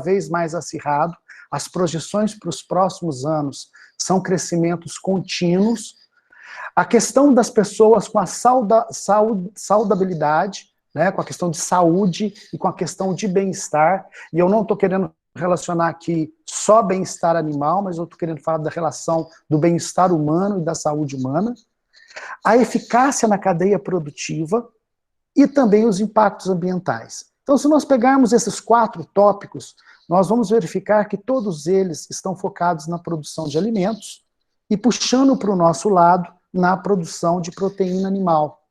vez mais acirrado, as projeções para os próximos anos são crescimentos contínuos. A questão das pessoas com a saudabilidade, né, com a questão de saúde e com a questão de bem-estar, e eu não estou querendo relacionar aqui só bem-estar animal, mas eu estou querendo falar da relação do bem-estar humano e da saúde humana, a eficácia na cadeia produtiva e também os impactos ambientais. Então, se nós pegarmos esses 4 tópicos, nós vamos verificar que todos eles estão focados na produção de alimentos e puxando para o nosso lado na produção de proteína animal.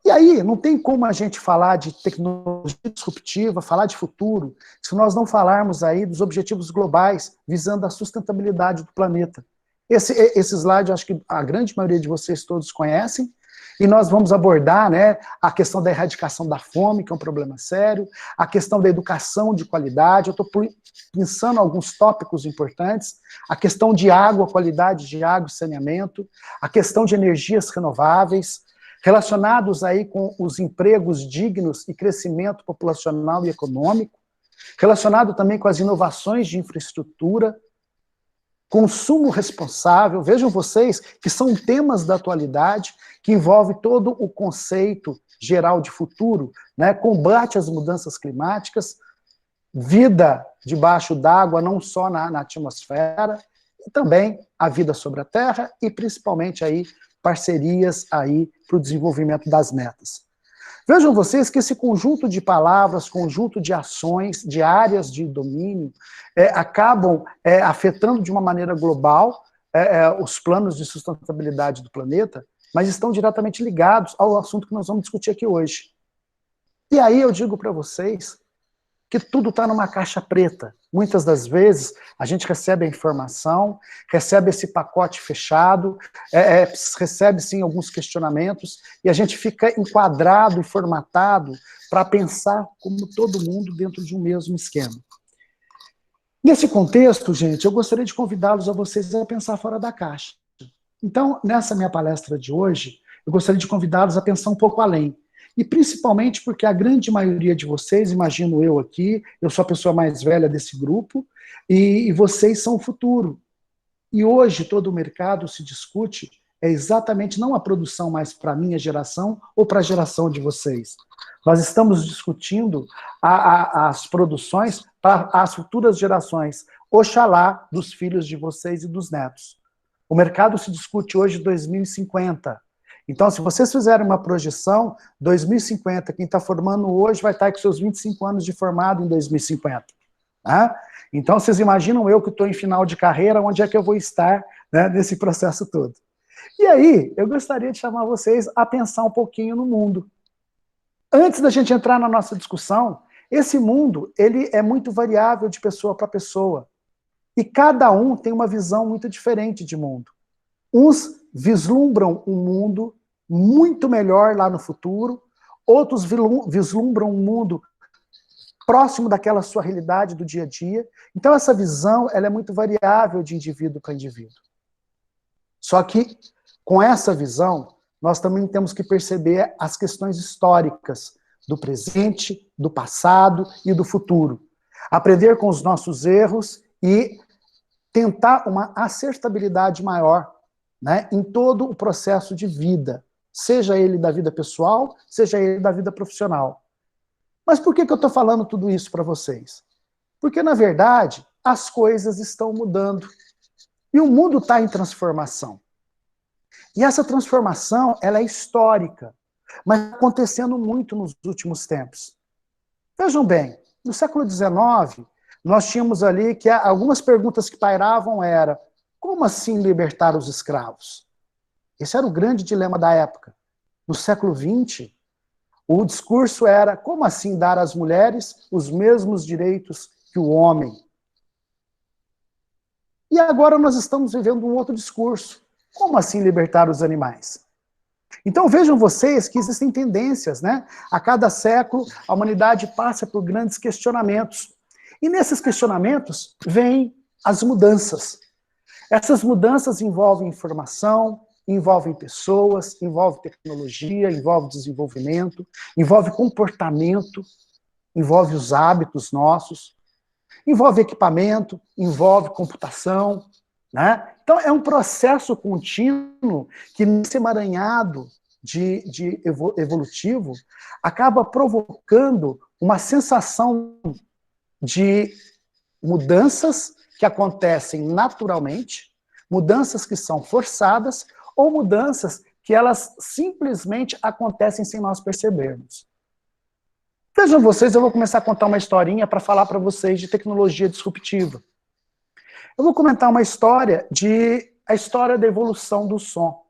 E aí, não tem como a gente falar de tecnologia disruptiva, falar de futuro, se nós não falarmos aí dos objetivos globais visando a sustentabilidade do planeta. Esse slide, eu acho que a grande maioria de vocês todos conhecem, e nós vamos abordar, né, a questão da erradicação da fome, que é um problema sério, a questão da educação de qualidade, eu estou pensando alguns tópicos importantes, a questão de água, qualidade de água e saneamento, a questão de energias renováveis, relacionados aí com os empregos dignos e crescimento populacional e econômico, relacionado também com as inovações de infraestrutura, consumo responsável, vejam vocês que são temas da atualidade, que envolve todo o conceito geral de futuro, né, combate às mudanças climáticas, vida debaixo d'água, não só na atmosfera, e também a vida sobre a Terra, e principalmente aí parcerias aí para o desenvolvimento das metas. Vejam vocês que esse conjunto de palavras, conjunto de ações, de áreas de domínio, acabam afetando de uma maneira global os planos de sustentabilidade do planeta, mas estão diretamente ligados ao assunto que nós vamos discutir aqui hoje. E aí eu digo para vocês que tudo está numa caixa preta. Muitas das vezes a gente recebe a informação, recebe esse pacote fechado, recebe sim alguns questionamentos, e a gente fica enquadrado e formatado para pensar como todo mundo dentro de um mesmo esquema. Nesse contexto, gente, eu gostaria de convidá-los a vocês a pensar fora da caixa. Então, nessa minha palestra de hoje, eu gostaria de convidá-los a pensar um pouco além. E principalmente porque a grande maioria de vocês, imagino eu aqui, eu sou a pessoa mais velha desse grupo, e vocês são o futuro. E hoje todo o mercado se discute exatamente não a produção mais para a minha geração ou para a geração de vocês. Nós estamos discutindo as produções para as futuras gerações, oxalá dos filhos de vocês e dos netos. O mercado se discute hoje 2050. Então, se vocês fizerem uma projeção, 2050, quem está formando hoje vai estar com seus 25 anos de formado em 2050. Né? Então, vocês imaginam eu que estou em final de carreira, onde é que eu vou estar, né, nesse processo todo. E aí, eu gostaria de chamar vocês a pensar um pouquinho no mundo. Antes da gente entrar na nossa discussão, esse mundo ele é muito variável de pessoa para pessoa. E cada um tem uma visão muito diferente de mundo. Uns vislumbram um mundo muito melhor lá no futuro, outros vislumbram um mundo próximo daquela sua realidade do dia a dia. Então essa visão ela é muito variável de indivíduo para indivíduo. Só que com essa visão, nós também temos que perceber as questões históricas do presente, do passado e do futuro. Aprender com os nossos erros e tentar uma acertabilidade maior, né, em todo o processo de vida, seja ele da vida pessoal, seja ele da vida profissional. Mas por que eu estou falando tudo isso para vocês? Porque, na verdade, as coisas estão mudando. E o mundo está em transformação. E essa transformação ela é histórica, mas acontecendo muito nos últimos tempos. Vejam bem, no século XIX, nós tínhamos ali que algumas perguntas que pairavam era: como assim libertar os escravos? Esse era o grande dilema da época. No século XX, o discurso era: como assim dar às mulheres os mesmos direitos que o homem? E agora nós estamos vivendo um outro discurso. Como assim libertar os animais? Então vejam vocês que existem tendências, né? A cada século, a humanidade passa por grandes questionamentos. E nesses questionamentos vêm as mudanças. Essas mudanças envolvem informação, envolvem pessoas, envolvem tecnologia, envolvem desenvolvimento, envolve comportamento, envolve os hábitos nossos. Envolve equipamento, envolve computação, né? Então, é um processo contínuo que, nesse emaranhado evolutivo, acaba provocando uma sensação de mudanças que acontecem naturalmente, mudanças que são forçadas, ou mudanças que elas simplesmente acontecem sem nós percebermos. Vejam vocês, eu vou começar a contar uma historinha para falar para vocês de tecnologia disruptiva. Eu vou comentar uma história a história da evolução do som.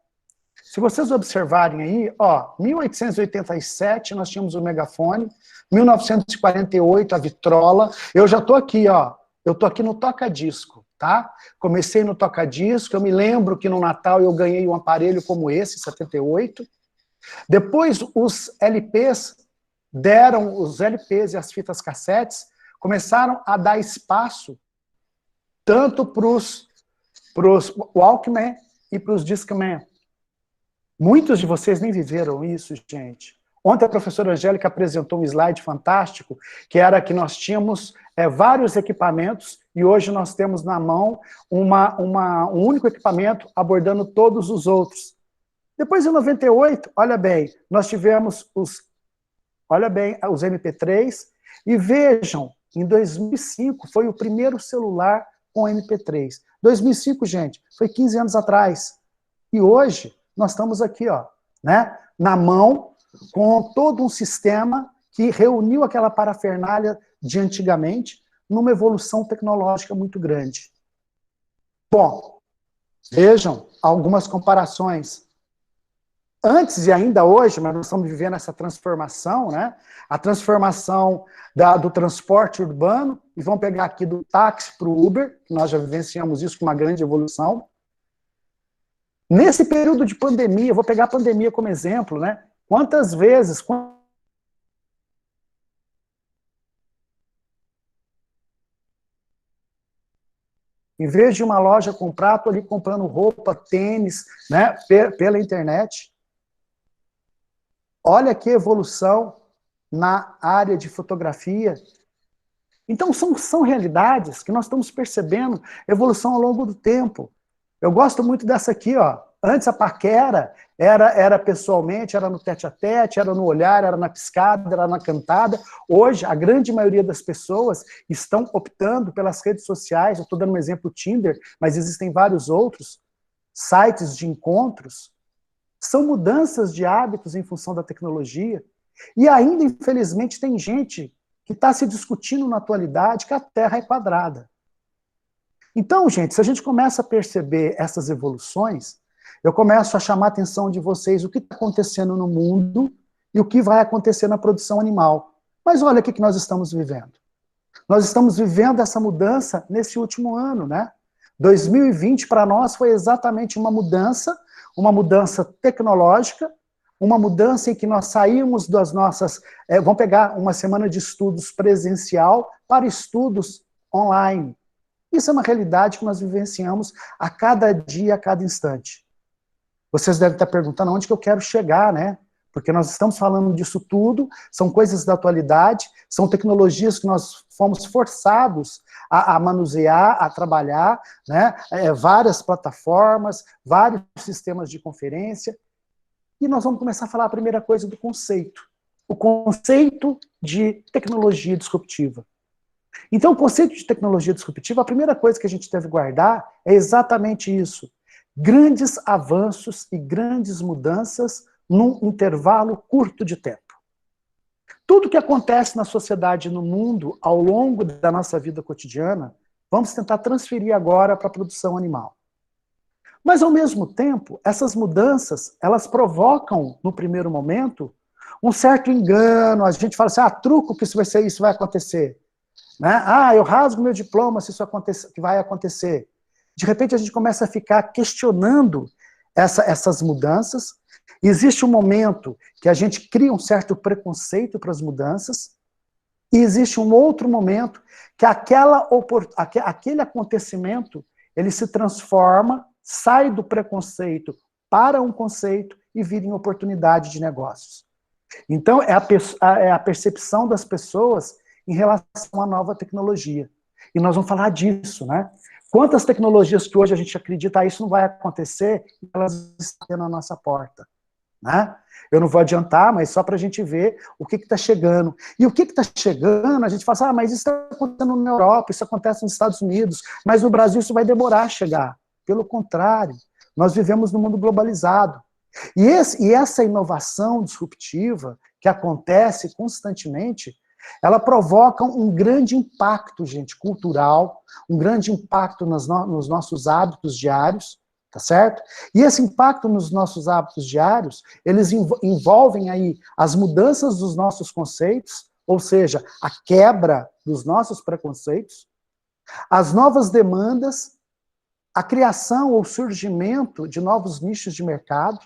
Se vocês observarem aí, ó, 1887 nós tínhamos o megafone, 1948 a vitrola, eu já estou aqui, ó, eu estou aqui no toca-disco, tá? Comecei no toca-disco, eu me lembro que no Natal eu ganhei um aparelho como esse, 78. Depois os LPs e as fitas cassetes começaram a dar espaço tanto para os Walkman e para os Discman. Muitos de vocês nem viveram isso, gente. Ontem a professora Angélica apresentou um slide fantástico, que era que nós tínhamos vários equipamentos, e hoje nós temos na mão um único equipamento abordando todos os outros. Depois, em 98, olha bem, nós tivemos os MP3, e vejam, em 2005 foi o primeiro celular com MP3. 2005, gente, foi 15 anos atrás. E hoje, nós estamos aqui, ó, né, na mão, com todo um sistema que reuniu aquela parafernália de antigamente numa evolução tecnológica muito grande. Bom, vejam algumas comparações. Antes e ainda hoje, mas nós estamos vivendo essa transformação, né? A transformação do transporte urbano, e vamos pegar aqui do táxi para o Uber, que nós já vivenciamos isso com uma grande evolução. Nesse período de pandemia, eu vou pegar a pandemia como exemplo, né? Quantas vezes... Em vez de uma loja comprar, estou ali comprando roupa, tênis, né, pela internet. Olha que evolução na área de fotografia. Então, são realidades que nós estamos percebendo evolução ao longo do tempo. Eu gosto muito dessa aqui, ó. Antes a paquera era pessoalmente, era no tete-a-tete, era no olhar, era na piscada, era na cantada. Hoje, a grande maioria das pessoas estão optando pelas redes sociais. Eu estou dando um exemplo, o Tinder, mas existem vários outros sites de encontros. São mudanças de hábitos em função da tecnologia. E ainda, infelizmente, tem gente que está se discutindo na atualidade que a Terra é quadrada. Então, gente, se a gente começa a perceber essas evoluções, eu começo a chamar a atenção de vocês o que está acontecendo no mundo e o que vai acontecer na produção animal. Mas olha o que nós estamos vivendo. Nós estamos vivendo essa mudança nesse último ano, né? 2020 para nós foi exatamente uma mudança tecnológica, uma mudança em que nós saímos das nossas... vamos pegar uma semana de estudos presencial para estudos online. Isso é uma realidade que nós vivenciamos a cada dia, a cada instante. Vocês devem estar perguntando onde que eu quero chegar, né? Porque nós estamos falando disso tudo, são coisas da atualidade, são tecnologias que nós fomos forçados a manusear, a trabalhar, né? Várias plataformas, vários sistemas de conferência, e nós vamos começar a falar a primeira coisa do conceito. O conceito de tecnologia disruptiva. Então, o conceito de tecnologia disruptiva, a primeira coisa que a gente deve guardar é exatamente isso. Grandes avanços e grandes mudanças num intervalo curto de tempo. Tudo que acontece na sociedade e no mundo ao longo da nossa vida cotidiana, vamos tentar transferir agora para a produção animal. Mas, ao mesmo tempo, essas mudanças, elas provocam, no primeiro momento, um certo engano. A gente fala assim, truco que isso vai acontecer. Né? Eu rasgo meu diploma se isso que vai acontecer. De repente a gente começa a ficar questionando essas mudanças. Existe um momento que a gente cria um certo preconceito para as mudanças, e existe um outro momento que aquele acontecimento ele se transforma, sai do preconceito para um conceito e vira em oportunidade de negócios. Então é a percepção das pessoas em relação à nova tecnologia. E nós vamos falar disso, né? Quantas tecnologias que hoje a gente acredita, isso não vai acontecer, elas estão na nossa porta, né? Eu não vou adiantar, mas só para a gente ver o que está chegando. E o que está chegando, a gente fala assim, mas isso está acontecendo na Europa, isso acontece nos Estados Unidos, mas no Brasil isso vai demorar a chegar. Pelo contrário, nós vivemos num mundo globalizado. E essa inovação disruptiva que acontece constantemente, ela provoca um grande impacto, gente, cultural, um grande impacto nos nossos hábitos diários, tá certo? E esse impacto nos nossos hábitos diários, eles envolvem aí as mudanças dos nossos conceitos, ou seja, a quebra dos nossos preconceitos, as novas demandas, a criação ou surgimento de novos nichos de mercado,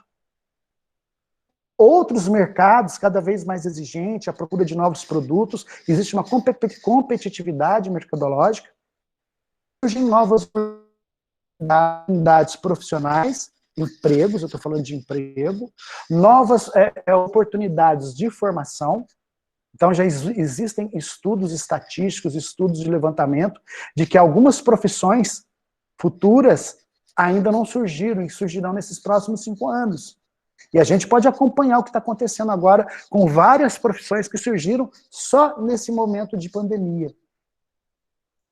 outros mercados cada vez mais exigentes, a procura de novos produtos, existe uma competitividade mercadológica, surgem novas oportunidades profissionais, empregos, eu estou falando de emprego, novas oportunidades de formação. Então já existem estudos estatísticos, estudos de levantamento, de que algumas profissões futuras ainda não surgiram e surgirão nesses próximos 5 anos. E a gente pode acompanhar o que está acontecendo agora com várias profissões que surgiram só nesse momento de pandemia.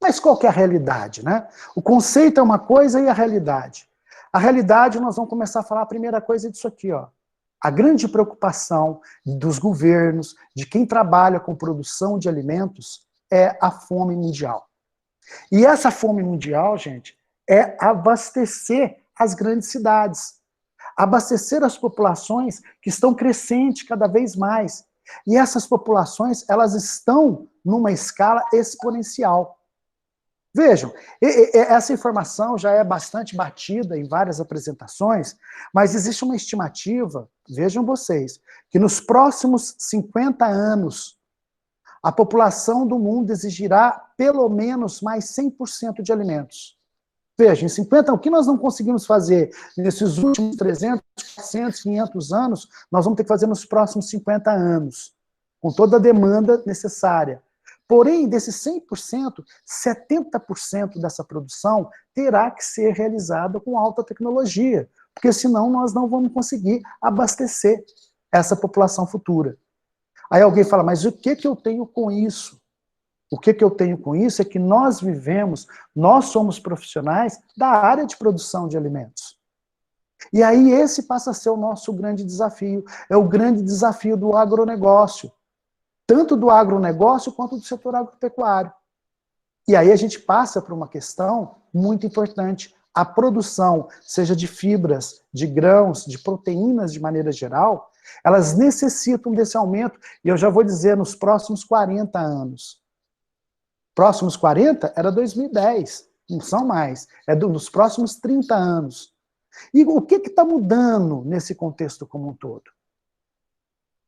Mas qual que é a realidade, né? O conceito é uma coisa e a realidade. A realidade, nós vamos começar a falar a primeira coisa disso aqui, ó. A grande preocupação dos governos, de quem trabalha com produção de alimentos, é a fome mundial. E essa fome mundial, gente, é abastecer as grandes cidades. Abastecer as populações que estão crescentes cada vez mais. E essas populações, elas estão numa escala exponencial. Vejam, essa informação já é bastante batida em várias apresentações, mas existe uma estimativa, vejam vocês, que nos próximos 50 anos, a população do mundo exigirá pelo menos mais 100% de alimentos. Veja, em 50, o que nós não conseguimos fazer nesses últimos 300, 400, 500 anos, nós vamos ter que fazer nos próximos 50 anos, com toda a demanda necessária. Porém, desses 100%, 70% dessa produção terá que ser realizada com alta tecnologia, porque senão nós não vamos conseguir abastecer essa população futura. Aí alguém fala, mas o que eu tenho com isso? O que eu tenho com isso é que nós vivemos, nós somos profissionais da área de produção de alimentos. E aí esse passa a ser o nosso grande desafio, é o grande desafio do agronegócio, tanto do agronegócio quanto do setor agropecuário. E aí a gente passa por uma questão muito importante, a produção, seja de fibras, de grãos, de proteínas de maneira geral, elas necessitam desse aumento, e eu já vou dizer, nos próximos 40 anos. Próximos 40 era 2010, não são mais, é nos próximos 30 anos. E o que está mudando nesse contexto como um todo?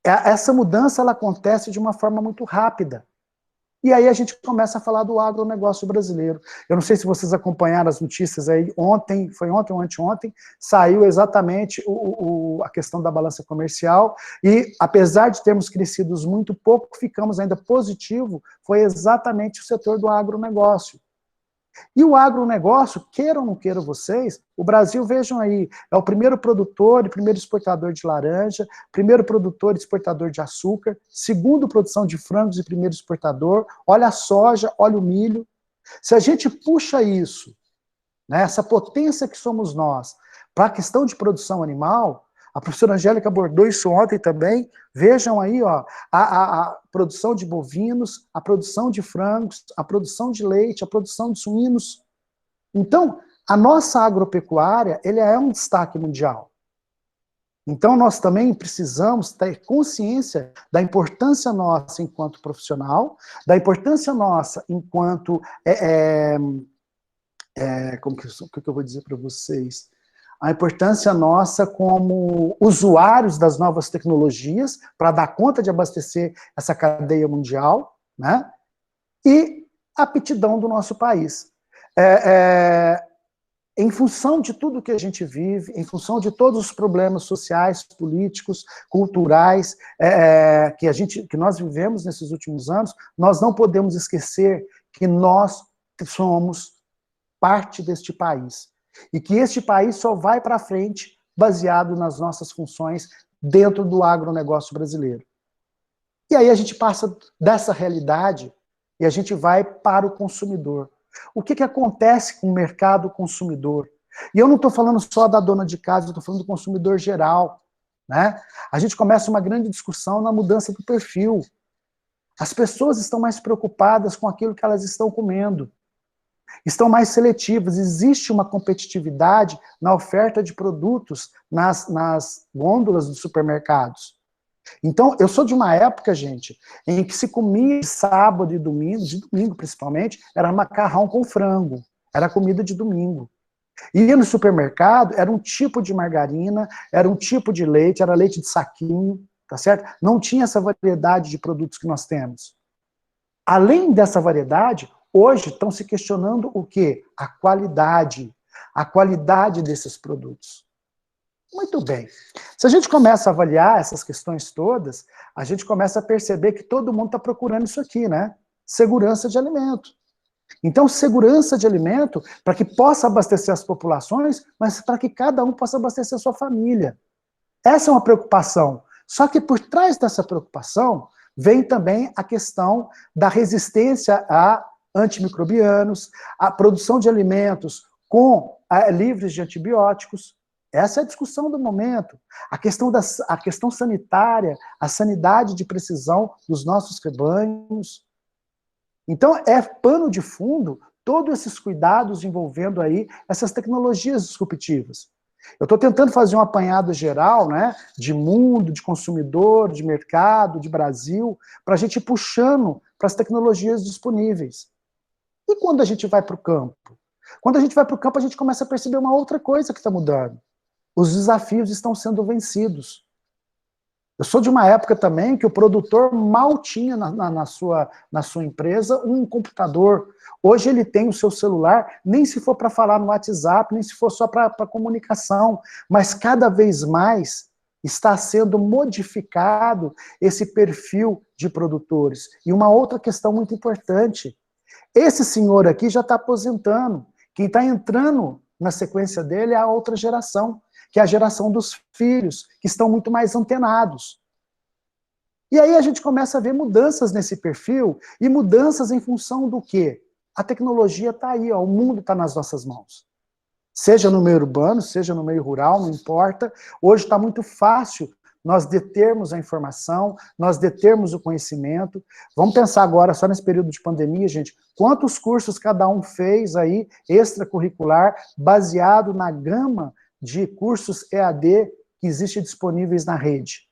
Essa mudança ela acontece de uma forma muito rápida. E aí a gente começa a falar do agronegócio brasileiro. Eu não sei se vocês acompanharam as notícias aí, ontem, foi ontem ou anteontem, saiu exatamente a questão da balança comercial, e apesar de termos crescido muito pouco, ficamos ainda positivo, foi exatamente o setor do agronegócio. E o agronegócio, queiram ou não queiram vocês, o Brasil, vejam aí, é o primeiro produtor e primeiro exportador de laranja, primeiro produtor e exportador de açúcar, segundo produção de frangos e primeiro exportador, olha a soja, olha o milho. Se a gente puxa isso, né, essa potência que somos nós, para a questão de produção animal, a professora Angélica abordou isso ontem também, vejam aí, ó, a produção de bovinos, a produção de frangos, a produção de leite, a produção de suínos. Então, a nossa agropecuária, ele é um destaque mundial. Então, nós também precisamos ter consciência da importância nossa enquanto profissional, da importância nossa enquanto, como que eu vou dizer para vocês? A importância nossa como usuários das novas tecnologias para dar conta de abastecer essa cadeia mundial, né? E a aptidão do nosso país. Em função de tudo que a gente vive, em função de todos os problemas sociais, políticos, culturais que nós vivemos nesses últimos anos, nós não podemos esquecer que nós somos parte deste país. E que este país só vai para frente baseado nas nossas funções dentro do agronegócio brasileiro. E aí a gente passa dessa realidade e a gente vai para o consumidor. O que acontece com o mercado consumidor? E eu não estou falando só da dona de casa, eu estou falando do consumidor geral. Né? A gente começa uma grande discussão na mudança do perfil. As pessoas estão mais preocupadas com aquilo que elas estão comendo. Estão mais seletivas. Existe uma competitividade na oferta de produtos nas gôndolas dos supermercados. Então, eu sou de uma época, gente, em que se comia de sábado e domingo, de domingo principalmente, era macarrão com frango. Era comida de domingo. Ia no supermercado, era um tipo de margarina, era um tipo de leite, era leite de saquinho, tá certo? Não tinha essa variedade de produtos que nós temos. Além dessa variedade, hoje estão se questionando o quê? A qualidade desses produtos. Muito bem. Se a gente começa a avaliar essas questões todas, a gente começa a perceber que todo mundo está procurando isso aqui, né? Segurança de alimento. Então, segurança de alimento para que possa abastecer as populações, mas para que cada um possa abastecer a sua família. Essa é uma preocupação. Só que por trás dessa preocupação, vem também a questão da resistência a antimicrobianos, a produção de alimentos livres de antibióticos. Essa é a discussão do momento. A questão sanitária, a sanidade de precisão dos nossos rebanhos. Então, é pano de fundo todos esses cuidados envolvendo aí essas tecnologias disruptivas. Eu estou tentando fazer um apanhado geral, né, de mundo, de consumidor, de mercado, de Brasil, para a gente ir puxando para as tecnologias disponíveis. E quando a gente vai para o campo? Quando a gente vai para o campo, a gente começa a perceber uma outra coisa que está mudando. Os desafios estão sendo vencidos. Eu sou de uma época também que o produtor mal tinha na sua empresa um computador. Hoje ele tem o seu celular, nem se for para falar no WhatsApp, nem se for só para comunicação, mas cada vez mais está sendo modificado esse perfil de produtores. E uma outra questão muito importante, esse senhor aqui já está aposentando, quem está entrando na sequência dele é a outra geração, que é a geração dos filhos, que estão muito mais antenados. E aí a gente começa a ver mudanças nesse perfil, e mudanças em função do quê? A tecnologia está aí, ó, o mundo está nas nossas mãos. Seja no meio urbano, seja no meio rural, não importa. Hoje está muito fácil nós determos a informação, nós determos o conhecimento. Vamos pensar agora, só nesse período de pandemia, gente, quantos cursos cada um fez aí, extracurricular, baseado na gama de cursos EAD que existem disponíveis na rede.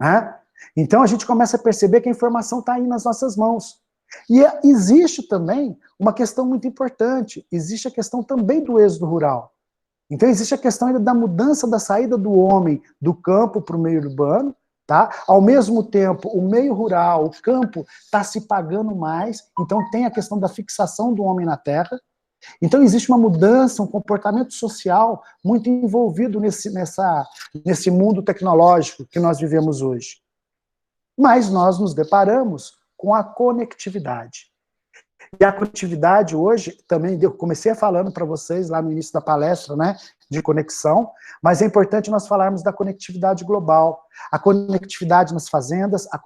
Né? Então a gente começa a perceber que a informação está aí nas nossas mãos. E existe também uma questão muito importante, existe a questão também do êxodo rural. Então existe a questão ainda da mudança da saída do homem do campo para o meio urbano, tá? Ao mesmo tempo, o meio rural, o campo, está se pagando mais, então tem a questão da fixação do homem na terra. Então existe uma mudança, um comportamento social muito envolvido nesse mundo tecnológico que nós vivemos hoje. Mas nós nos deparamos com a conectividade. E a conectividade hoje, também eu comecei falando para vocês lá no início da palestra, né, de conexão, mas é importante nós falarmos da conectividade global, a conectividade nas fazendas, a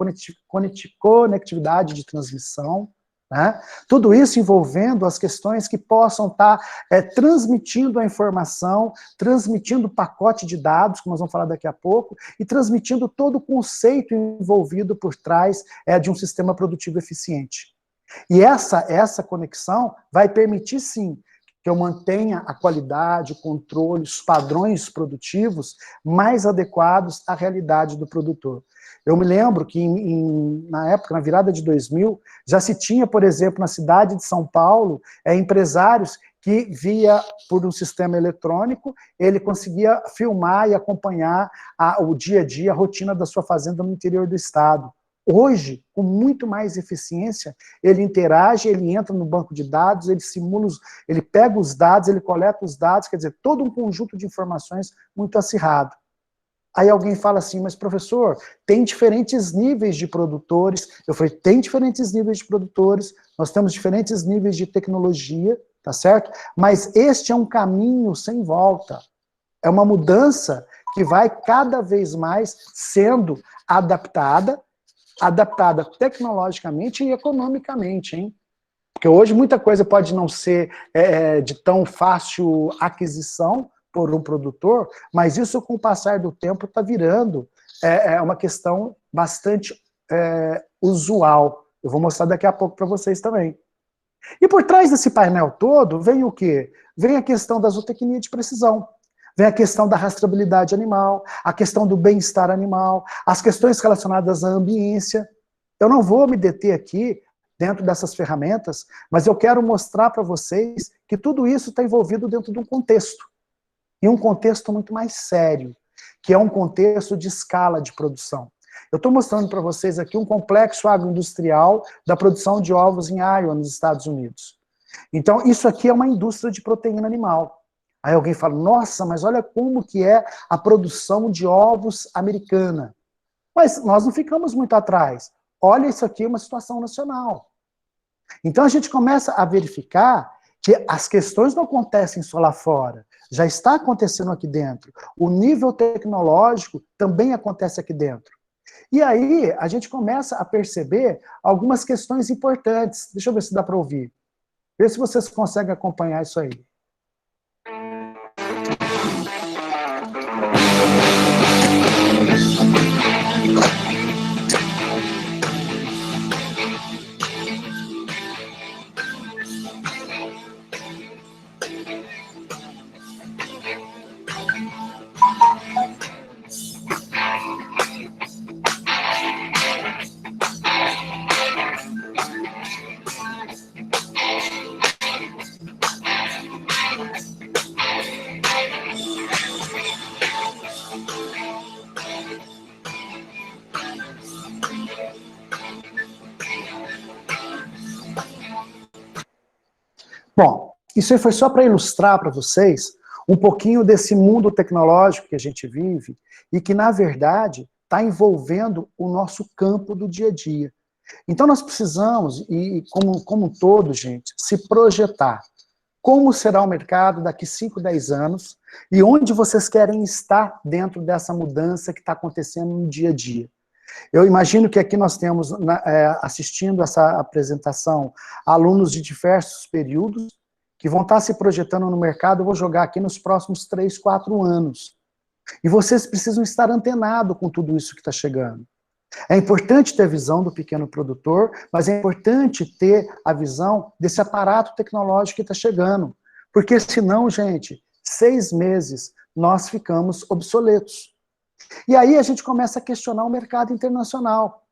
conectividade de transmissão, né? Tudo isso envolvendo as questões que possam estar transmitindo a informação, transmitindo o pacote de dados, que nós vamos falar daqui a pouco, e transmitindo todo o conceito envolvido por trás de um sistema produtivo eficiente. E essa conexão vai permitir, sim, que eu mantenha a qualidade, o controle, os padrões produtivos mais adequados à realidade do produtor. Eu me lembro que, na época, na virada de 2000, já se tinha, por exemplo, na cidade de São Paulo, empresários que, via por um sistema eletrônico, ele conseguia filmar e acompanhar o dia a dia, a rotina da sua fazenda no interior do estado. Hoje, com muito mais eficiência, ele interage, ele entra no banco de dados, ele simula, ele pega os dados, ele coleta os dados, quer dizer, todo um conjunto de informações muito acirrado. Aí alguém fala assim, mas professor, tem diferentes níveis de produtores. Eu falei, tem diferentes níveis de produtores, nós temos diferentes níveis de tecnologia, tá certo? Mas este é um caminho sem volta. É uma mudança que vai cada vez mais sendo adaptada tecnologicamente e economicamente, hein? Porque hoje muita coisa pode não ser de tão fácil aquisição por um produtor, mas isso com o passar do tempo está virando uma questão bastante usual. Eu vou mostrar daqui a pouco para vocês também. E por trás desse painel todo vem o quê? Vem a questão da zootecnia de precisão. Vem a questão da rastreabilidade animal, a questão do bem-estar animal, as questões relacionadas à ambiência. Eu não vou me deter aqui dentro dessas ferramentas, mas eu quero mostrar para vocês que tudo isso está envolvido dentro de um contexto. E um contexto muito mais sério, que é um contexto de escala de produção. Eu estou mostrando para vocês aqui um complexo agroindustrial da produção de ovos em Iowa, nos Estados Unidos. Então, isso aqui é uma indústria de proteína animal. Aí alguém fala, nossa, mas olha como que é a produção de ovos americana. Mas nós não ficamos muito atrás. Olha, isso aqui é uma situação nacional. Então a gente começa a verificar que as questões não acontecem só lá fora, já está acontecendo aqui dentro. O nível tecnológico também acontece aqui dentro. E aí a gente começa a perceber algumas questões importantes. Deixa eu ver se dá para ouvir. Ver se vocês conseguem acompanhar isso aí. Bom, isso aí foi só para ilustrar para vocês um pouquinho desse mundo tecnológico que a gente vive e que, na verdade, está envolvendo o nosso campo do dia a dia. Então nós precisamos, e como um todo, gente, se projetar. Como será o mercado daqui 5, 10 anos e onde vocês querem estar dentro dessa mudança que está acontecendo no dia a dia. Eu imagino que aqui nós temos, assistindo essa apresentação, alunos de diversos períodos que vão estar se projetando no mercado, eu vou jogar aqui nos próximos 3, 4 anos. E vocês precisam estar antenados com tudo isso que está chegando. É importante ter a visão do pequeno produtor, mas é importante ter a visão desse aparato tecnológico que está chegando. Porque senão, gente, 6 meses nós ficamos obsoletos. E aí a gente começa a questionar o mercado internacional.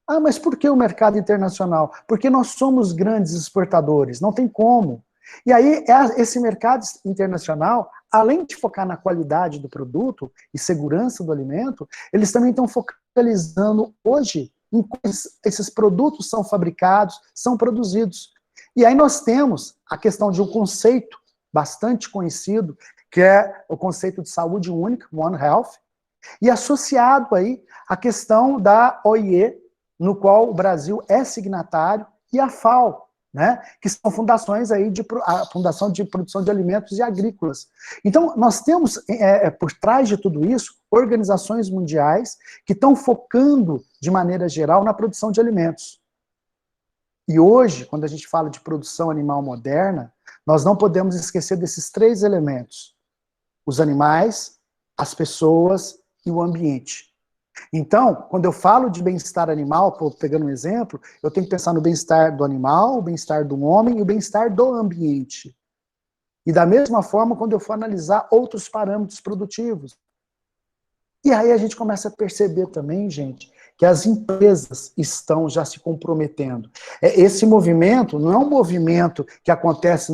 Ah, mas por que o mercado internacional? Porque nós somos grandes exportadores, não tem como. E aí esse mercado internacional, além de focar na qualidade do produto e segurança do alimento, eles também estão focalizando hoje em como esses produtos são fabricados, são produzidos. E aí nós temos a questão de um conceito bastante conhecido, que é o conceito de saúde única, One Health, e associado aí a questão da OIE, no qual o Brasil é signatário, e a FAO, né, que são fundações aí a Fundação de Produção de Alimentos e Agrícolas. Então, nós temos, por trás de tudo isso, organizações mundiais que estão focando, de maneira geral, na produção de alimentos. E hoje, quando a gente fala de produção animal moderna, nós não podemos esquecer desses 3 elementos: os animais, as pessoas e o ambiente. Então, quando eu falo de bem-estar animal, pegando um exemplo, eu tenho que pensar no bem-estar do animal, o bem-estar do homem e o bem-estar do ambiente. E da mesma forma, quando eu for analisar outros parâmetros produtivos. E aí a gente começa a perceber também, gente, que as empresas estão já se comprometendo. Esse movimento não é um movimento que acontece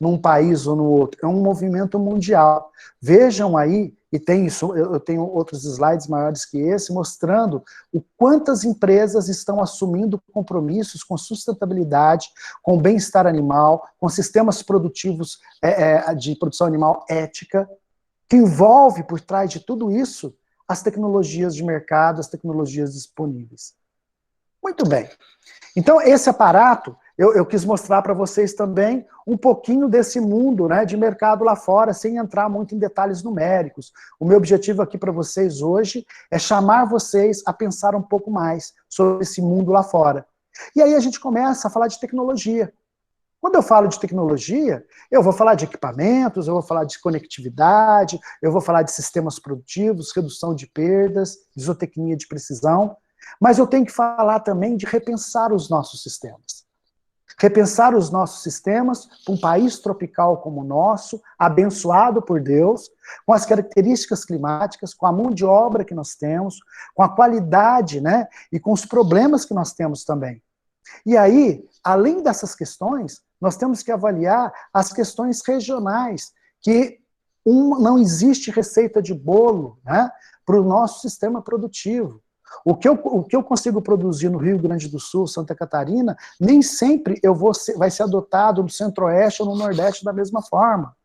num país ou no outro, é um movimento mundial. Vejam aí, e tem isso, eu tenho outros slides maiores que esse, mostrando o quantas empresas estão assumindo compromissos com sustentabilidade, com bem-estar animal, com sistemas produtivos de produção animal ética, que envolve por trás de tudo isso as tecnologias de mercado, as tecnologias disponíveis. Muito bem. Então, esse aparato, eu quis mostrar para vocês também um pouquinho desse mundo, né, de mercado lá fora, sem entrar muito em detalhes numéricos. O meu objetivo aqui para vocês hoje é chamar vocês a pensar um pouco mais sobre esse mundo lá fora. E aí a gente começa a falar de tecnologia. Quando eu falo de tecnologia, eu vou falar de equipamentos, eu vou falar de conectividade, eu vou falar de sistemas produtivos, redução de perdas, isotecnia de precisão, mas eu tenho que falar também de repensar os nossos sistemas. Repensar os nossos sistemas para um país tropical como o nosso, abençoado por Deus, com as características climáticas, com a mão de obra que nós temos, com a qualidade, né, e com os problemas que nós temos também. E aí, além dessas questões, nós temos que avaliar as questões regionais, que não existe receita de bolo, né, para o nosso sistema produtivo. O que eu consigo produzir no Rio Grande do Sul, Santa Catarina, nem sempre vai ser adotado no Centro-Oeste ou no Nordeste da mesma forma.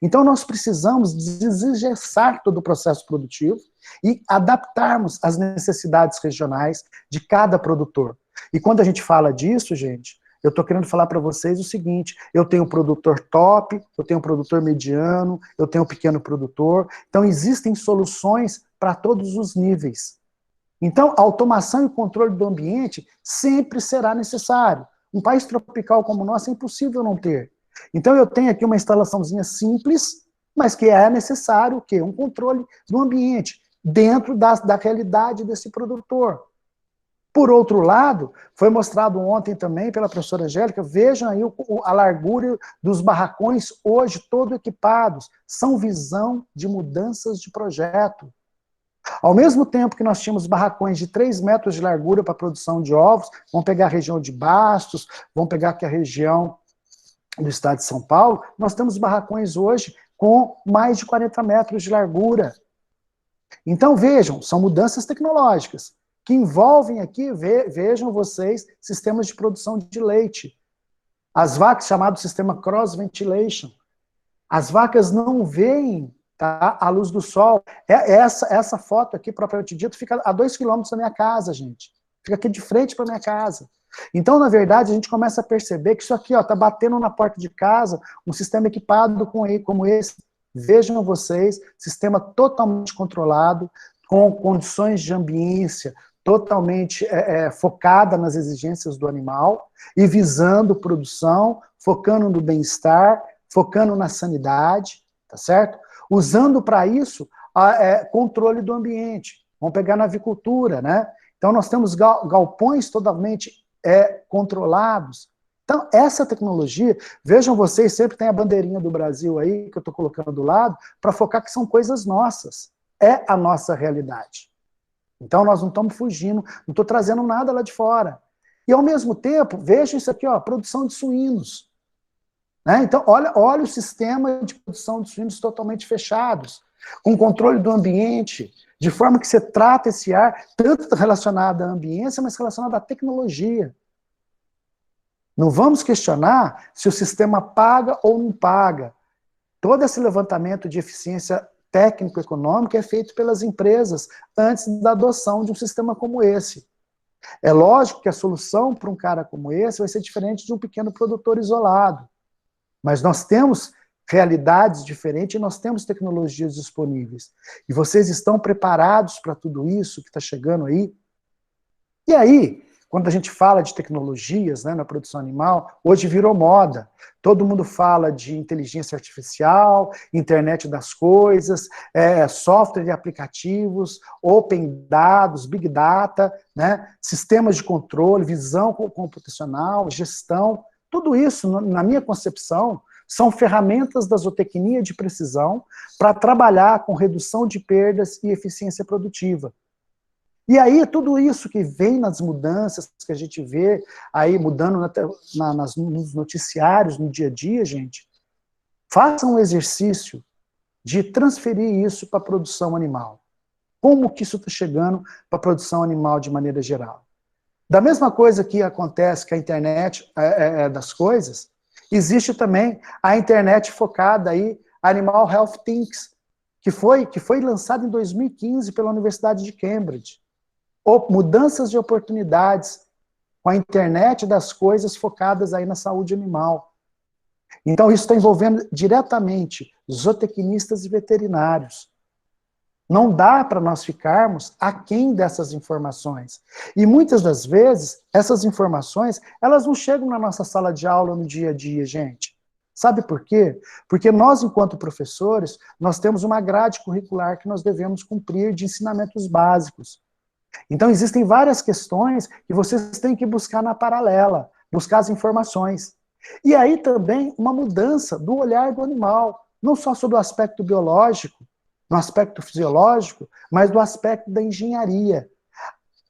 Então nós precisamos desengessar todo o processo produtivo e adaptarmos às necessidades regionais de cada produtor. E quando a gente fala disso, gente, eu estou querendo falar para vocês o seguinte: eu tenho um produtor top, eu tenho um produtor mediano, eu tenho um pequeno produtor. Então existem soluções para todos os níveis. Então, a automação e controle do ambiente sempre será necessário. Um país tropical como o nosso é impossível não ter. Então, eu tenho aqui uma instalaçãozinha simples, mas que é necessário o quê? Um controle do ambiente, dentro da realidade desse produtor. Por outro lado, foi mostrado ontem também pela professora Angélica, vejam aí a largura dos barracões hoje todo equipados. São visão de mudanças de projeto. Ao mesmo tempo que nós tínhamos barracões de 3 metros de largura para a produção de ovos, vamos pegar a região de Bastos, vamos pegar aqui a região do estado de São Paulo, nós temos barracões hoje com mais de 40 metros de largura. Então vejam, são mudanças tecnológicas, que envolvem aqui, vejam vocês, sistemas de produção de leite. As vacas, chamado sistema cross ventilation. As vacas não veem, tá, a luz do sol. Essa foto aqui, propriamente dito, fica a 2 quilômetros da minha casa, gente. Fica aqui de frente para minha casa. Então, na verdade, a gente começa a perceber que isso aqui está batendo na porta de casa, um sistema equipado como esse. Vejam vocês, sistema totalmente controlado, com condições de ambiência totalmente focada nas exigências do animal e visando produção, focando no bem-estar, focando na sanidade, tá certo? Usando para isso controle do ambiente. Vamos pegar na avicultura, né? Então nós temos galpões totalmente controlados. Então essa tecnologia, vejam vocês, sempre tem a bandeirinha do Brasil aí, que eu estou colocando do lado, para focar que são coisas nossas. É a nossa realidade. Então nós não estamos fugindo, não estou trazendo nada lá de fora. E ao mesmo tempo, vejam isso aqui, ó, produção de suínos. Né? Então olha o sistema de produção de suínos totalmente fechados, com controle do ambiente, de forma que você trata esse ar, tanto relacionado à ambiência, mas relacionado à tecnologia. Não vamos questionar se o sistema paga ou não paga. Todo esse levantamento de eficiência técnico-econômica é feito pelas empresas antes da adoção de um sistema como esse. É lógico que a solução para um cara como esse vai ser diferente de um pequeno produtor isolado. Mas nós temos realidades diferentes e nós temos tecnologias disponíveis. E vocês estão preparados para tudo isso que está chegando aí? E aí, quando a gente fala de tecnologias, né, na produção animal, hoje virou moda. Todo mundo fala de inteligência artificial, internet das coisas, software e aplicativos, open dados, big data, né, sistemas de controle, visão computacional, gestão. Tudo isso, na minha concepção, são ferramentas da zootecnia de precisão para trabalhar com redução de perdas e eficiência produtiva. E aí, tudo isso que vem nas mudanças que a gente vê aí mudando nos noticiários, no dia a dia, gente, façam um exercício de transferir isso para a produção animal. Como que isso está chegando para a produção animal de maneira geral? Da mesma coisa que acontece com a internet das coisas, existe também a internet focada aí, Animal Health Things, que foi lançado em 2015 pela Universidade de Cambridge. Mudanças de oportunidades com a internet das coisas focadas aí na saúde animal. Então, isso está envolvendo diretamente zootecnistas e veterinários. Não dá para nós ficarmos aquém dessas informações. E muitas das vezes, essas informações, elas não chegam na nossa sala de aula no dia a dia, gente. Sabe por quê? Porque nós, enquanto professores, nós temos uma grade curricular que nós devemos cumprir de ensinamentos básicos. Então, existem várias questões que vocês têm que buscar na paralela, buscar as informações. E aí também uma mudança do olhar do animal, não só sobre o aspecto biológico, no aspecto fisiológico, mas do aspecto da engenharia.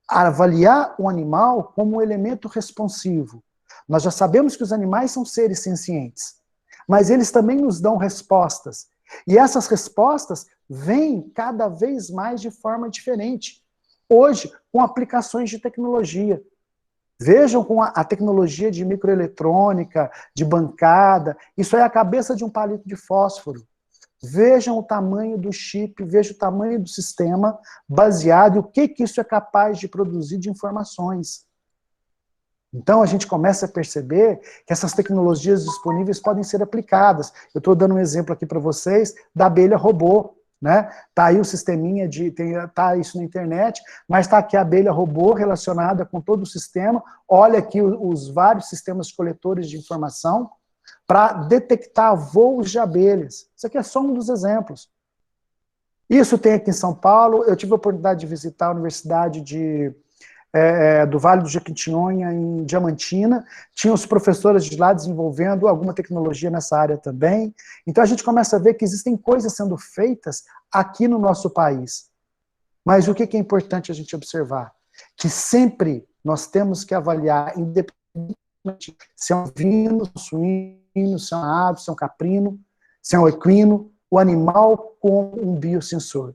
Avaliar o animal como um elemento responsivo. Nós já sabemos que os animais são seres sencientes, mas eles também nos dão respostas. E essas respostas vêm cada vez mais de forma diferente. Hoje, com aplicações de tecnologia. Vejam com a tecnologia de microeletrônica, de bancada, isso é a cabeça de um palito de fósforo. Vejam o tamanho do chip, vejam o tamanho do sistema, baseado em o que isso é capaz de produzir de informações. Então a gente começa a perceber que essas tecnologias disponíveis podem ser aplicadas. Eu estou dando um exemplo aqui para vocês da abelha robô. Né? Tá aí o sisteminha, tá isso na internet, mas está aqui a abelha robô relacionada com todo o sistema. Olha aqui os vários sistemas de coletores de informação para detectar voos de abelhas. Isso aqui é só um dos exemplos. Isso tem aqui em São Paulo. Eu tive a oportunidade de visitar a Universidade do Vale do Jequitinhonha, em Diamantina. Tinha os professores de lá desenvolvendo alguma tecnologia nessa área também. Então a gente começa a ver que existem coisas sendo feitas aqui no nosso país. Mas o que é importante a gente observar? Que sempre nós temos que avaliar, independentemente se é um ovino, se é um suíno, se é um ave, se é um caprino, se é um equino, o animal com um biosensor.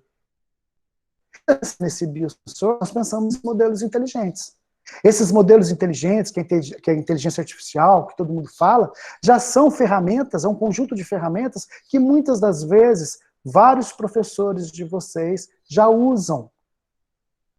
Nesse biosensor, nós pensamos em modelos inteligentes. Esses modelos inteligentes, que é a inteligência artificial, que todo mundo fala, já são ferramentas, é um conjunto de ferramentas que muitas das vezes vários professores de vocês já usam.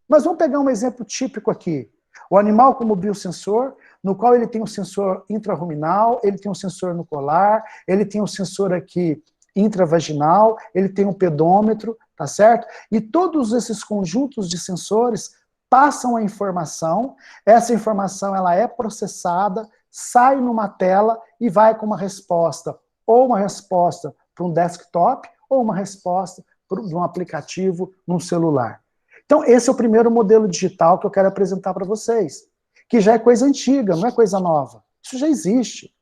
Mas vamos pegar um exemplo típico aqui. O animal como biosensor, no qual ele tem um sensor intraruminal, ele tem um sensor no colar, ele tem um sensor aqui intravaginal, ele tem um pedômetro, tá certo? E todos esses conjuntos de sensores passam a informação, essa informação ela é processada, sai numa tela e vai com uma resposta, ou uma resposta para um desktop, ou uma resposta para um aplicativo num celular. Então esse é o primeiro modelo digital que eu quero apresentar para vocês, que já é coisa antiga, não é coisa nova. Isso já existe.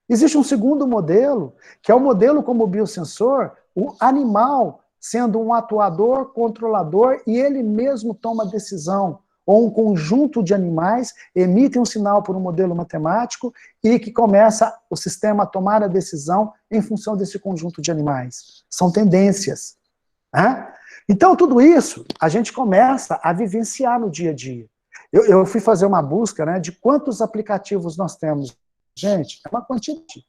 Existe um segundo modelo, que é o modelo como biosensor, o animal sendo um atuador, controlador, e ele mesmo toma decisão, ou um conjunto de animais emitem um sinal por um modelo matemático e que começa o sistema a tomar a decisão em função desse conjunto de animais. São tendências. Né? Então, tudo isso a gente começa a vivenciar no dia a dia. Eu fui fazer uma busca, né, de quantos aplicativos nós temos. Gente, é uma quantidade.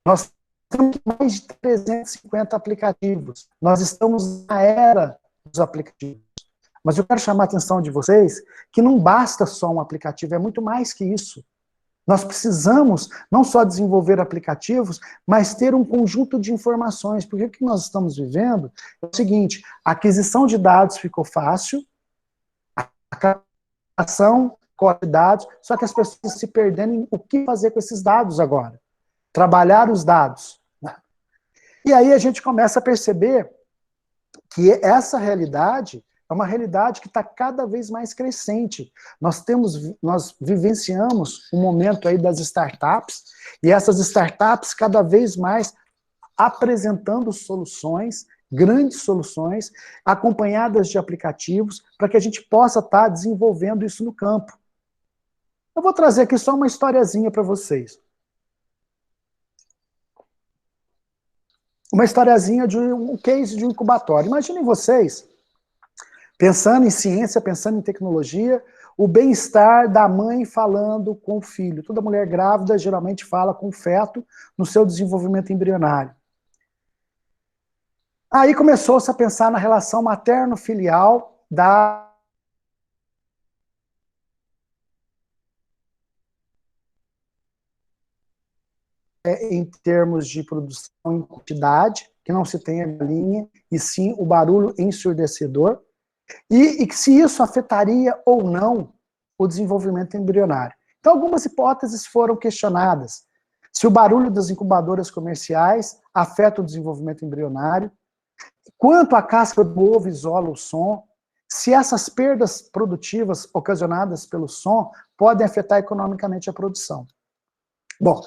Nós temos mais de 350 aplicativos. Nós estamos na era dos aplicativos. Mas eu quero chamar a atenção de vocês que não basta só um aplicativo, é muito mais que isso. Nós precisamos não só desenvolver aplicativos, mas ter um conjunto de informações, porque o que nós estamos vivendo é o seguinte, a aquisição de dados ficou fácil, a captação de dados, só que as pessoas se perdendo em o que fazer com esses dados agora. Trabalhar os dados. E aí a gente começa a perceber que essa realidade é uma realidade que está cada vez mais crescente. Nós vivenciamos um momento aí das startups, e essas startups cada vez mais apresentando soluções, grandes soluções, acompanhadas de aplicativos, para que a gente possa estar desenvolvendo isso no campo. Eu vou trazer aqui só uma historiazinha para vocês. Uma historiazinha de um case de um incubatório. Imaginem vocês, pensando em ciência, pensando em tecnologia, o bem-estar da mãe falando com o filho. Toda mulher grávida geralmente fala com o feto no seu desenvolvimento embrionário. Aí começou-se a pensar na relação materno-filial em termos de produção em quantidade, que não se tenha galinha, e sim o barulho ensurdecedor, e se isso afetaria ou não o desenvolvimento embrionário. Então, algumas hipóteses foram questionadas. Se o barulho das incubadoras comerciais afeta o desenvolvimento embrionário, quanto a casca do ovo isola o som, se essas perdas produtivas ocasionadas pelo som podem afetar economicamente a produção. Bom,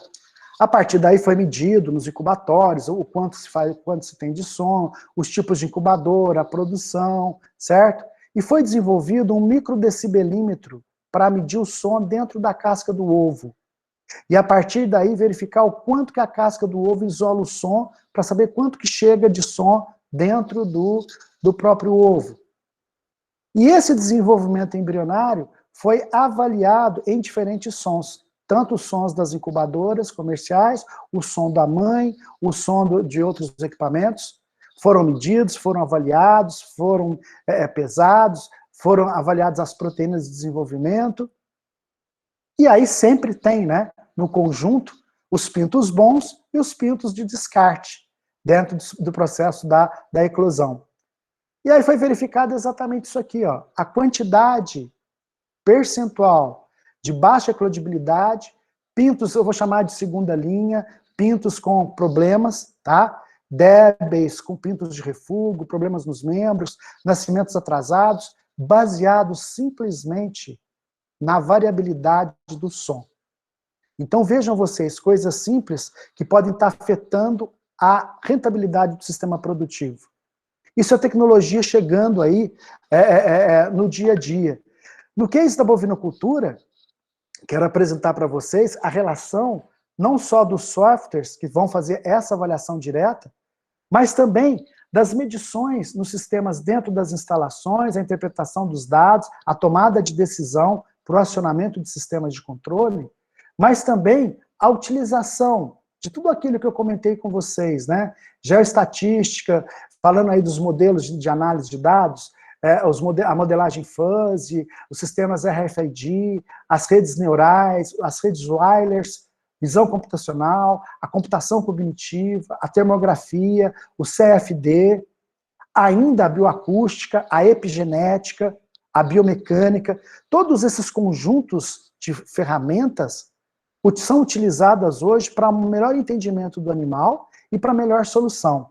a partir daí foi medido nos incubatórios o quanto se faz, quanto se tem de som, os tipos de incubadora, a produção, certo? E foi desenvolvido um microdecibelímetro para medir o som dentro da casca do ovo. E a partir daí verificar o quanto que a casca do ovo isola o som, para saber quanto que chega de som dentro do próprio ovo. E esse desenvolvimento embrionário foi avaliado em diferentes sons, tanto os sons das incubadoras comerciais, o som da mãe, o som de outros equipamentos, foram medidos, foram avaliados, foram pesados, foram avaliadas as proteínas de desenvolvimento, e aí sempre tem, né, no conjunto, os pintos bons e os pintos de descarte, dentro do processo da eclosão. E aí foi verificado exatamente isso aqui, ó, a quantidade percentual de baixa eclodibilidade, pintos, eu vou chamar de segunda linha, pintos com problemas, tá? Débeis, com pintos de refúgio, problemas nos membros, nascimentos atrasados, baseados simplesmente na variabilidade do som. Então vejam vocês, coisas simples que podem estar afetando a rentabilidade do sistema produtivo. Isso é tecnologia chegando aí no dia a dia. No case da bovinocultura, quero apresentar para vocês a relação não só dos softwares que vão fazer essa avaliação direta, mas também das medições nos sistemas dentro das instalações, a interpretação dos dados, a tomada de decisão para o acionamento de sistemas de controle, mas também a utilização de tudo aquilo que eu comentei com vocês, né? Geoestatística, falando aí dos modelos de análise de dados, a modelagem fuzzy, os sistemas RFID, as redes neurais, as redes wireless, visão computacional, a computação cognitiva, a termografia, o CFD, ainda a bioacústica, a epigenética, a biomecânica, todos esses conjuntos de ferramentas são utilizadas hoje para um melhor entendimento do animal e para melhor solução.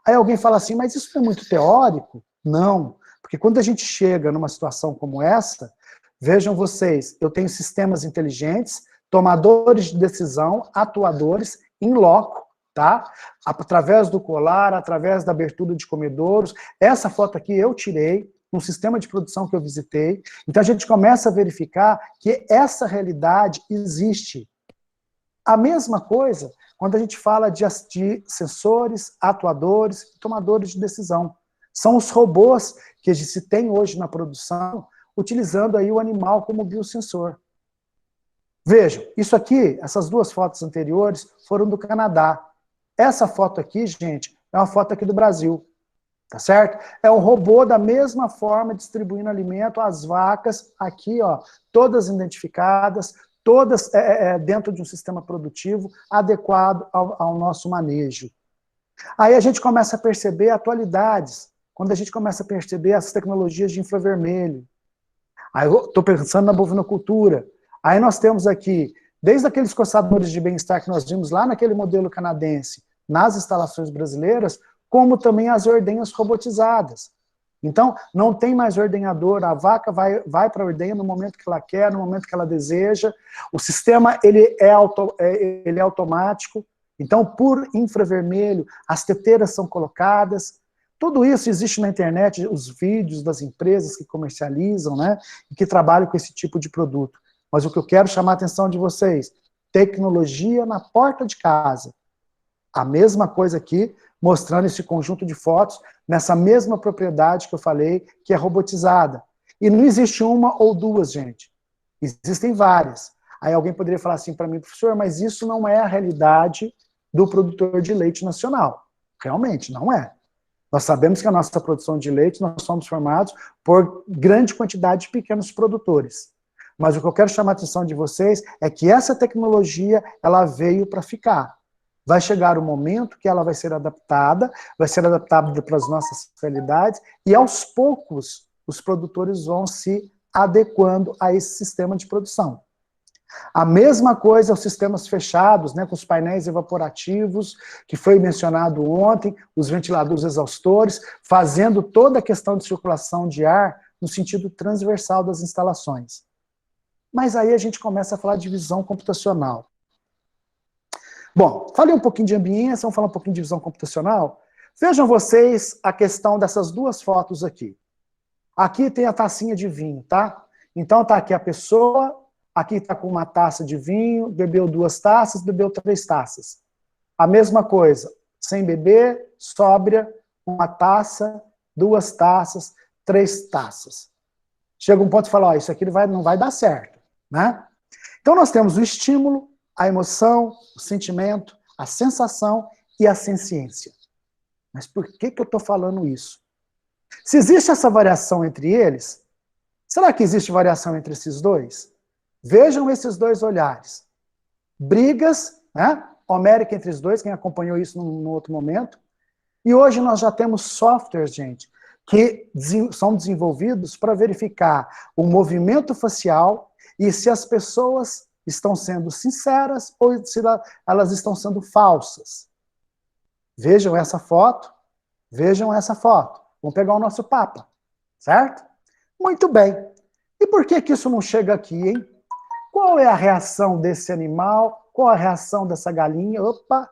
Aí alguém fala assim, mas isso não é muito teórico? Não, porque quando a gente chega numa situação como essa, vejam vocês, eu tenho sistemas inteligentes, tomadores de decisão, atuadores, em loco, tá? Através do colar, através da abertura de comedouros. Essa foto aqui eu tirei, um sistema de produção que eu visitei. Então a gente começa a verificar que essa realidade existe. A mesma coisa quando a gente fala de sensores, atuadores e tomadores de decisão. São os robôs que se tem hoje na produção, utilizando aí o animal como biosensor. Vejam, isso aqui, essas duas fotos anteriores, foram do Canadá. Essa foto aqui, gente, é uma foto aqui do Brasil, tá certo? É um robô da mesma forma distribuindo alimento às vacas, aqui, ó, todas identificadas, todas dentro de um sistema produtivo adequado ao nosso manejo. Aí a gente começa a perceber atualidades, quando a gente começa a perceber as tecnologias de infravermelho. Aí eu estou pensando na bovinocultura. Aí nós temos aqui, desde aqueles coçadores de bem-estar que nós vimos lá naquele modelo canadense, nas instalações brasileiras, como também as ordenhas robotizadas. Então, não tem mais ordenhador, a vaca vai para a ordenha no momento que ela quer, no momento que ela deseja. O sistema ele é automático, então, por infravermelho, as teteiras são colocadas. Tudo isso existe na internet, os vídeos das empresas que comercializam, né, e que trabalham com esse tipo de produto. Mas o que eu quero chamar a atenção de vocês, tecnologia na porta de casa. A mesma coisa aqui, mostrando esse conjunto de fotos, nessa mesma propriedade que eu falei, que é robotizada. E não existe uma ou duas, gente. Existem várias. Aí alguém poderia falar assim para mim, professor, mas isso não é a realidade do produtor de leite nacional. Realmente, não é. Nós sabemos que a nossa produção de leite, nós somos formados por grande quantidade de pequenos produtores. Mas o que eu quero chamar a atenção de vocês é que essa tecnologia, ela veio para ficar. Vai chegar o momento que ela vai ser adaptada para as nossas realidades, e aos poucos os produtores vão se adequando a esse sistema de produção. A mesma coisa os sistemas fechados, né, com os painéis evaporativos, que foi mencionado ontem, os ventiladores exaustores, fazendo toda a questão de circulação de ar no sentido transversal das instalações. Mas aí a gente começa a falar de visão computacional. Bom, falei um pouquinho de ambiência, vamos falar um pouquinho de visão computacional. Vejam vocês a questão dessas duas fotos aqui. Aqui tem a tacinha de vinho, tá? Então tá aqui a pessoa, aqui está com uma taça de vinho, bebeu 2 taças, bebeu 3 taças. A mesma coisa, sem beber, sóbria, 1 taça, 2 taças, 3 taças. Chega um ponto e fala, ó, isso aqui não vai dar certo, né? Então nós temos o estímulo, a emoção, o sentimento, a sensação e a senciência. Mas por que eu estou falando isso? Se existe essa variação entre eles, será que existe variação entre esses dois? Vejam esses dois olhares. Brigas, né, homérica entre os dois, quem acompanhou isso num outro momento. E hoje nós já temos softwares, gente, que são desenvolvidos para verificar o movimento facial e se as pessoas estão sendo sinceras ou se elas estão sendo falsas. Vejam essa foto, vejam essa foto. Vamos pegar o nosso Papa, certo? Muito bem. E por que isso não chega aqui, hein? Qual é a reação desse animal? Qual a reação dessa galinha? Opa!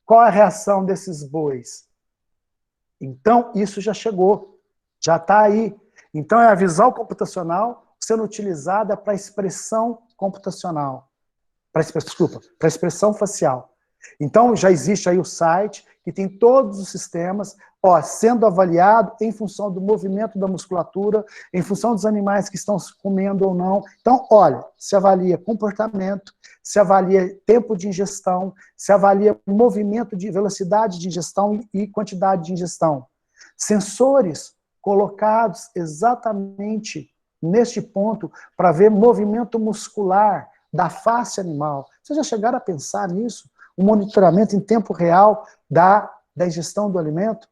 Qual é a reação desses bois? Então, isso já chegou, já está aí. Então, é a visão computacional sendo utilizada para expressão computacional. Para expressão facial. Então, já existe aí o site, que tem todos os sistemas, ó, sendo avaliado em função do movimento da musculatura, em função dos animais que estão comendo ou não. Então, olha, se avalia comportamento, se avalia tempo de ingestão, se avalia movimento de velocidade de ingestão e quantidade de ingestão. Sensores colocados exatamente neste ponto para ver movimento muscular da face animal. Vocês já chegaram a pensar nisso? O monitoramento em tempo real da ingestão do alimento?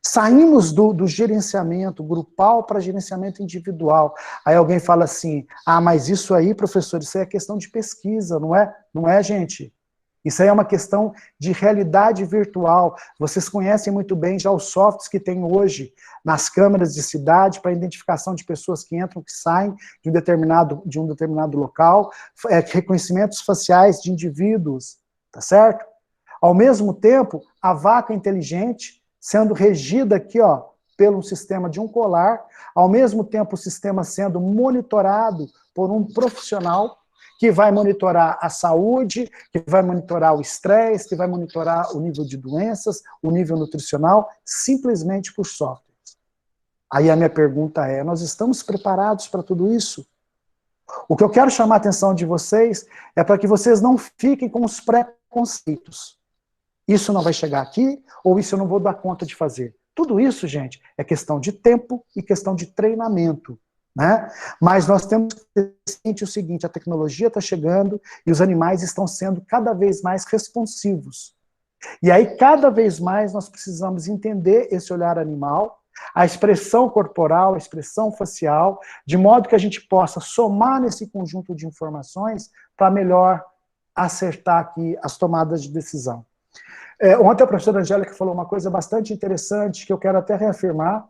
Saímos do gerenciamento grupal para gerenciamento individual. Aí alguém fala assim, ah, mas isso aí, professor, isso aí é questão de pesquisa, não é? Não é, gente? Isso aí é uma questão de realidade virtual. Vocês conhecem muito bem já os softwares que tem hoje nas câmeras de cidade para identificação de pessoas que entram, que saem de um determinado local, reconhecimentos faciais de indivíduos, tá certo? Ao mesmo tempo, a vaca inteligente sendo regida aqui, ó, pelo sistema de um colar, ao mesmo tempo o sistema sendo monitorado por um profissional que vai monitorar a saúde, que vai monitorar o estresse, que vai monitorar o nível de doenças, o nível nutricional, simplesmente por softwares. Aí a minha pergunta é, nós estamos preparados para tudo isso? O que eu quero chamar a atenção de vocês é para que vocês não fiquem com os preconceitos. Isso não vai chegar aqui, ou isso eu não vou dar conta de fazer. Tudo isso, gente, é questão de tempo e questão de treinamento. Né? Mas nós temos que ter o seguinte, a tecnologia está chegando e os animais estão sendo cada vez mais responsivos. E aí, cada vez mais, nós precisamos entender esse olhar animal, a expressão corporal, a expressão facial, de modo que a gente possa somar nesse conjunto de informações para melhor acertar aqui as tomadas de decisão. Ontem a professora Angélica falou uma coisa bastante interessante, que eu quero até reafirmar,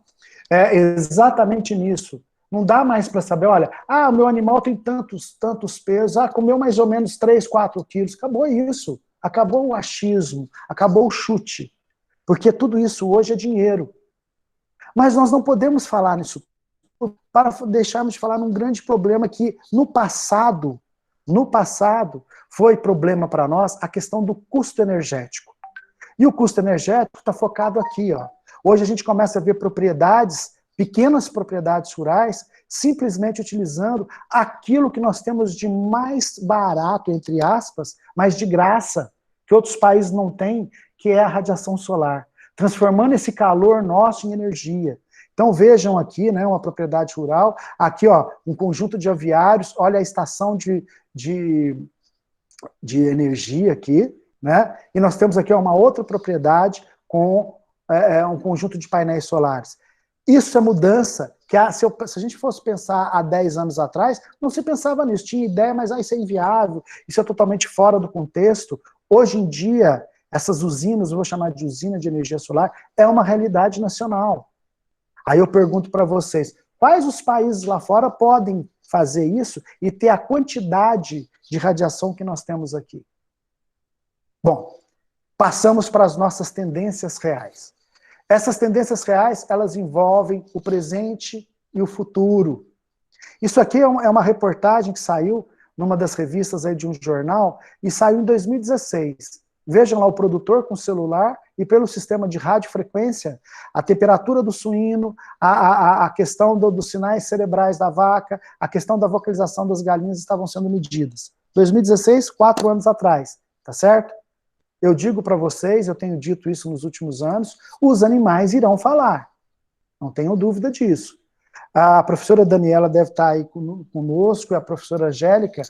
exatamente nisso. Não dá mais para saber, olha, o meu animal tem tantos pesos, comeu mais ou menos 3, 4 quilos, acabou isso, acabou o achismo, acabou o chute, porque tudo isso hoje é dinheiro. Mas nós não podemos falar nisso para deixarmos de falar num grande problema que no passado foi problema para nós a questão do custo energético. E o custo energético está focado aqui, ó. Hoje a gente começa a ver pequenas propriedades rurais, simplesmente utilizando aquilo que nós temos de mais barato, entre aspas, mas de graça, que outros países não têm, que é a radiação solar. transformando esse calor nosso em energia. Então vejam aqui, né, uma propriedade rural, aqui ó, um conjunto de aviários, olha a estação de energia aqui, né, e nós temos aqui ó, uma outra propriedade com um conjunto de painéis solares. Isso é mudança, que se a gente fosse pensar há 10 anos atrás, não se pensava nisso, tinha ideia, mas isso é inviável, isso é totalmente fora do contexto. Hoje em dia, essas usinas, eu vou chamar de usina de energia solar, é uma realidade nacional. Aí eu pergunto para vocês, quais os países lá fora podem fazer isso e ter a quantidade de radiação que nós temos aqui? Bom, passamos para as nossas tendências reais. Essas tendências reais, elas envolvem o presente e o futuro. Isso aqui é uma reportagem que saiu numa das revistas aí de um jornal e saiu em 2016. Vejam lá o produtor com celular e pelo sistema de radiofrequência, a temperatura do suíno, a questão dos sinais cerebrais da vaca, a questão da vocalização das galinhas estavam sendo medidas. 2016, 4 anos atrás, tá certo? Eu digo para vocês, eu tenho dito isso nos últimos anos, os animais irão falar. Não tenho dúvida disso. A professora Daniela deve estar aí conosco, e a professora Angélica.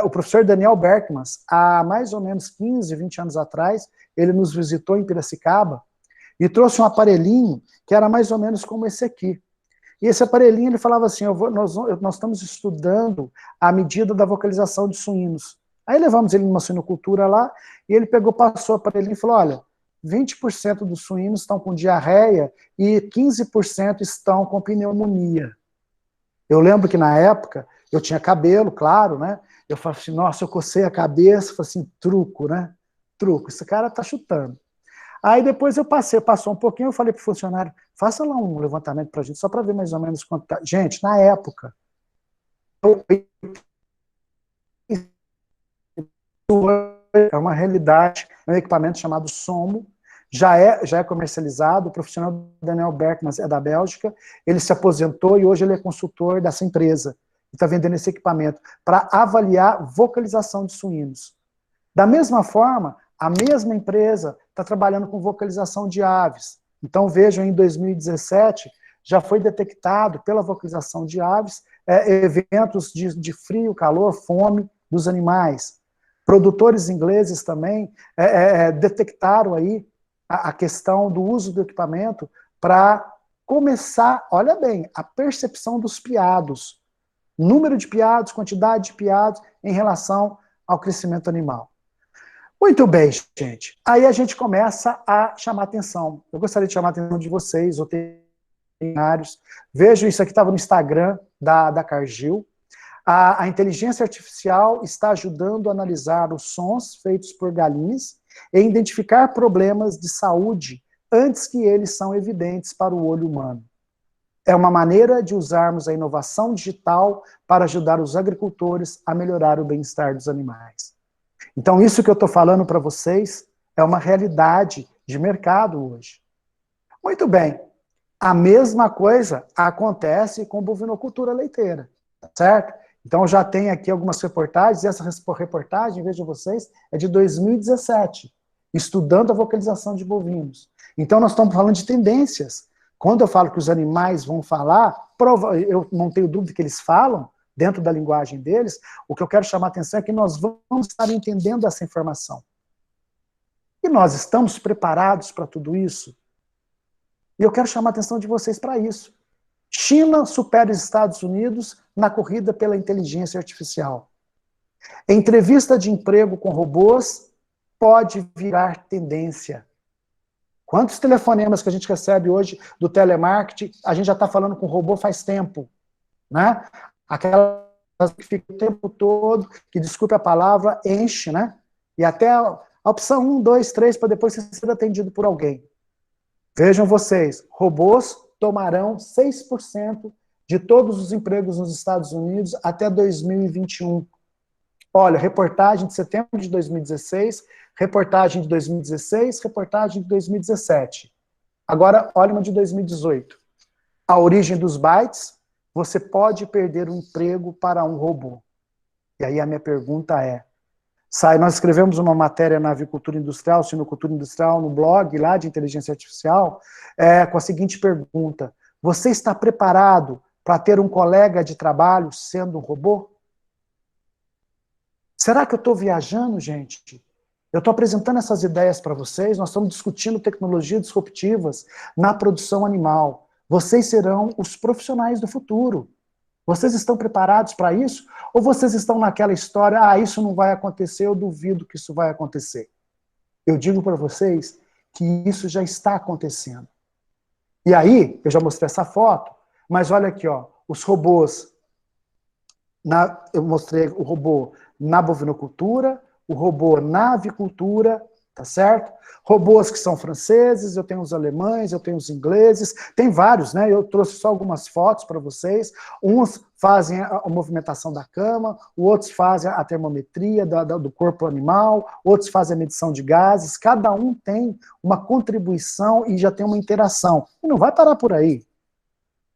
O professor Daniel Berkman, há mais ou menos 15, 20 anos atrás, ele nos visitou em Piracicaba e trouxe um aparelhinho que era mais ou menos como esse aqui. E esse aparelhinho, ele falava assim, nós estamos estudando a medida da vocalização de suínos. Aí levamos ele numa suinocultura lá, e ele pegou, passou o aparelhinho e falou, olha, 20% dos suínos estão com diarreia e 15% estão com pneumonia. Eu lembro que na época, eu tinha cabelo, claro, né? Eu falei assim, nossa, eu cocei a cabeça, falei assim, truco, né? Truco, esse cara tá chutando. Aí depois passou um pouquinho, eu falei pro funcionário, faça lá um levantamento pra gente, só para ver mais ou menos quanto tá. Gente, na época, é uma realidade, é um equipamento chamado Somo, já é comercializado, o profissional Daniel Berkman é da Bélgica, ele se aposentou e hoje ele é consultor dessa empresa, e está vendendo esse equipamento para avaliar vocalização de suínos. Da mesma forma, a mesma empresa está trabalhando com vocalização de aves. Então vejam, em 2017, já foi detectado pela vocalização de aves eventos de frio, calor, fome dos animais. Produtores ingleses também detectaram aí a questão do uso do equipamento para começar, olha bem, a percepção dos piados, número de piados, quantidade de piados em relação ao crescimento animal. Muito bem, gente. Aí a gente começa a chamar atenção. Eu gostaria de chamar a atenção de vocês, veterinários. Vejo isso aqui, estava no Instagram da Cargill. A inteligência artificial está ajudando a analisar os sons feitos por galinhas e identificar problemas de saúde antes que eles são evidentes para o olho humano. É uma maneira de usarmos a inovação digital para ajudar os agricultores a melhorar o bem-estar dos animais. Então, isso que eu estou falando para vocês é uma realidade de mercado hoje. Muito bem. A mesma coisa acontece com bovinocultura leiteira, certo? Então, já tem aqui algumas reportagens, e essa reportagem, vejam vocês, é de 2017, estudando a vocalização de bovinos. Então, nós estamos falando de tendências. Quando eu falo que os animais vão falar, eu não tenho dúvida que eles falam, dentro da linguagem deles, o que eu quero chamar a atenção é que nós vamos estar entendendo essa informação. E nós estamos preparados para tudo isso? E eu quero chamar a atenção de vocês para isso. China supera os Estados Unidos na corrida pela inteligência artificial. Entrevista de emprego com robôs pode virar tendência. Quantos telefonemas que a gente recebe hoje do telemarketing, a gente já está falando com robô faz tempo, né? Aquela que fica o tempo todo, que, desculpe a palavra, enche, né? E até a opção 1, 2, 3, para depois ser atendido por alguém. Vejam vocês, robôs tomarão 6% de todos os empregos nos Estados Unidos até 2021. Olha, reportagem de setembro de 2016, reportagem de 2016, reportagem de 2017. Agora, olha uma de 2018. A origem dos bytes, você pode perder o emprego para um robô. E aí a minha pergunta é, Nós escrevemos uma matéria na avicultura industrial, sinocultura industrial, no blog lá de inteligência artificial, com a seguinte pergunta: você está preparado para ter um colega de trabalho sendo um robô? Será que eu estou viajando, gente? Eu estou apresentando essas ideias para vocês, nós estamos discutindo tecnologias disruptivas na produção animal. Vocês serão os profissionais do futuro. Vocês estão preparados para isso? Ou vocês estão naquela história, isso não vai acontecer, eu duvido que isso vai acontecer? Eu digo para vocês que isso já está acontecendo. E aí, eu já mostrei essa foto, mas olha aqui, ó, os robôs, eu mostrei o robô na bovinocultura, o robô na avicultura, tá certo? Robôs que são franceses, eu tenho os alemães, eu tenho os ingleses, tem vários, né? Eu trouxe só algumas fotos para vocês. Uns fazem a movimentação da cama, outros fazem a termometria do corpo animal, outros fazem a medição de gases. Cada um tem uma contribuição e já tem uma interação. E não vai parar por aí.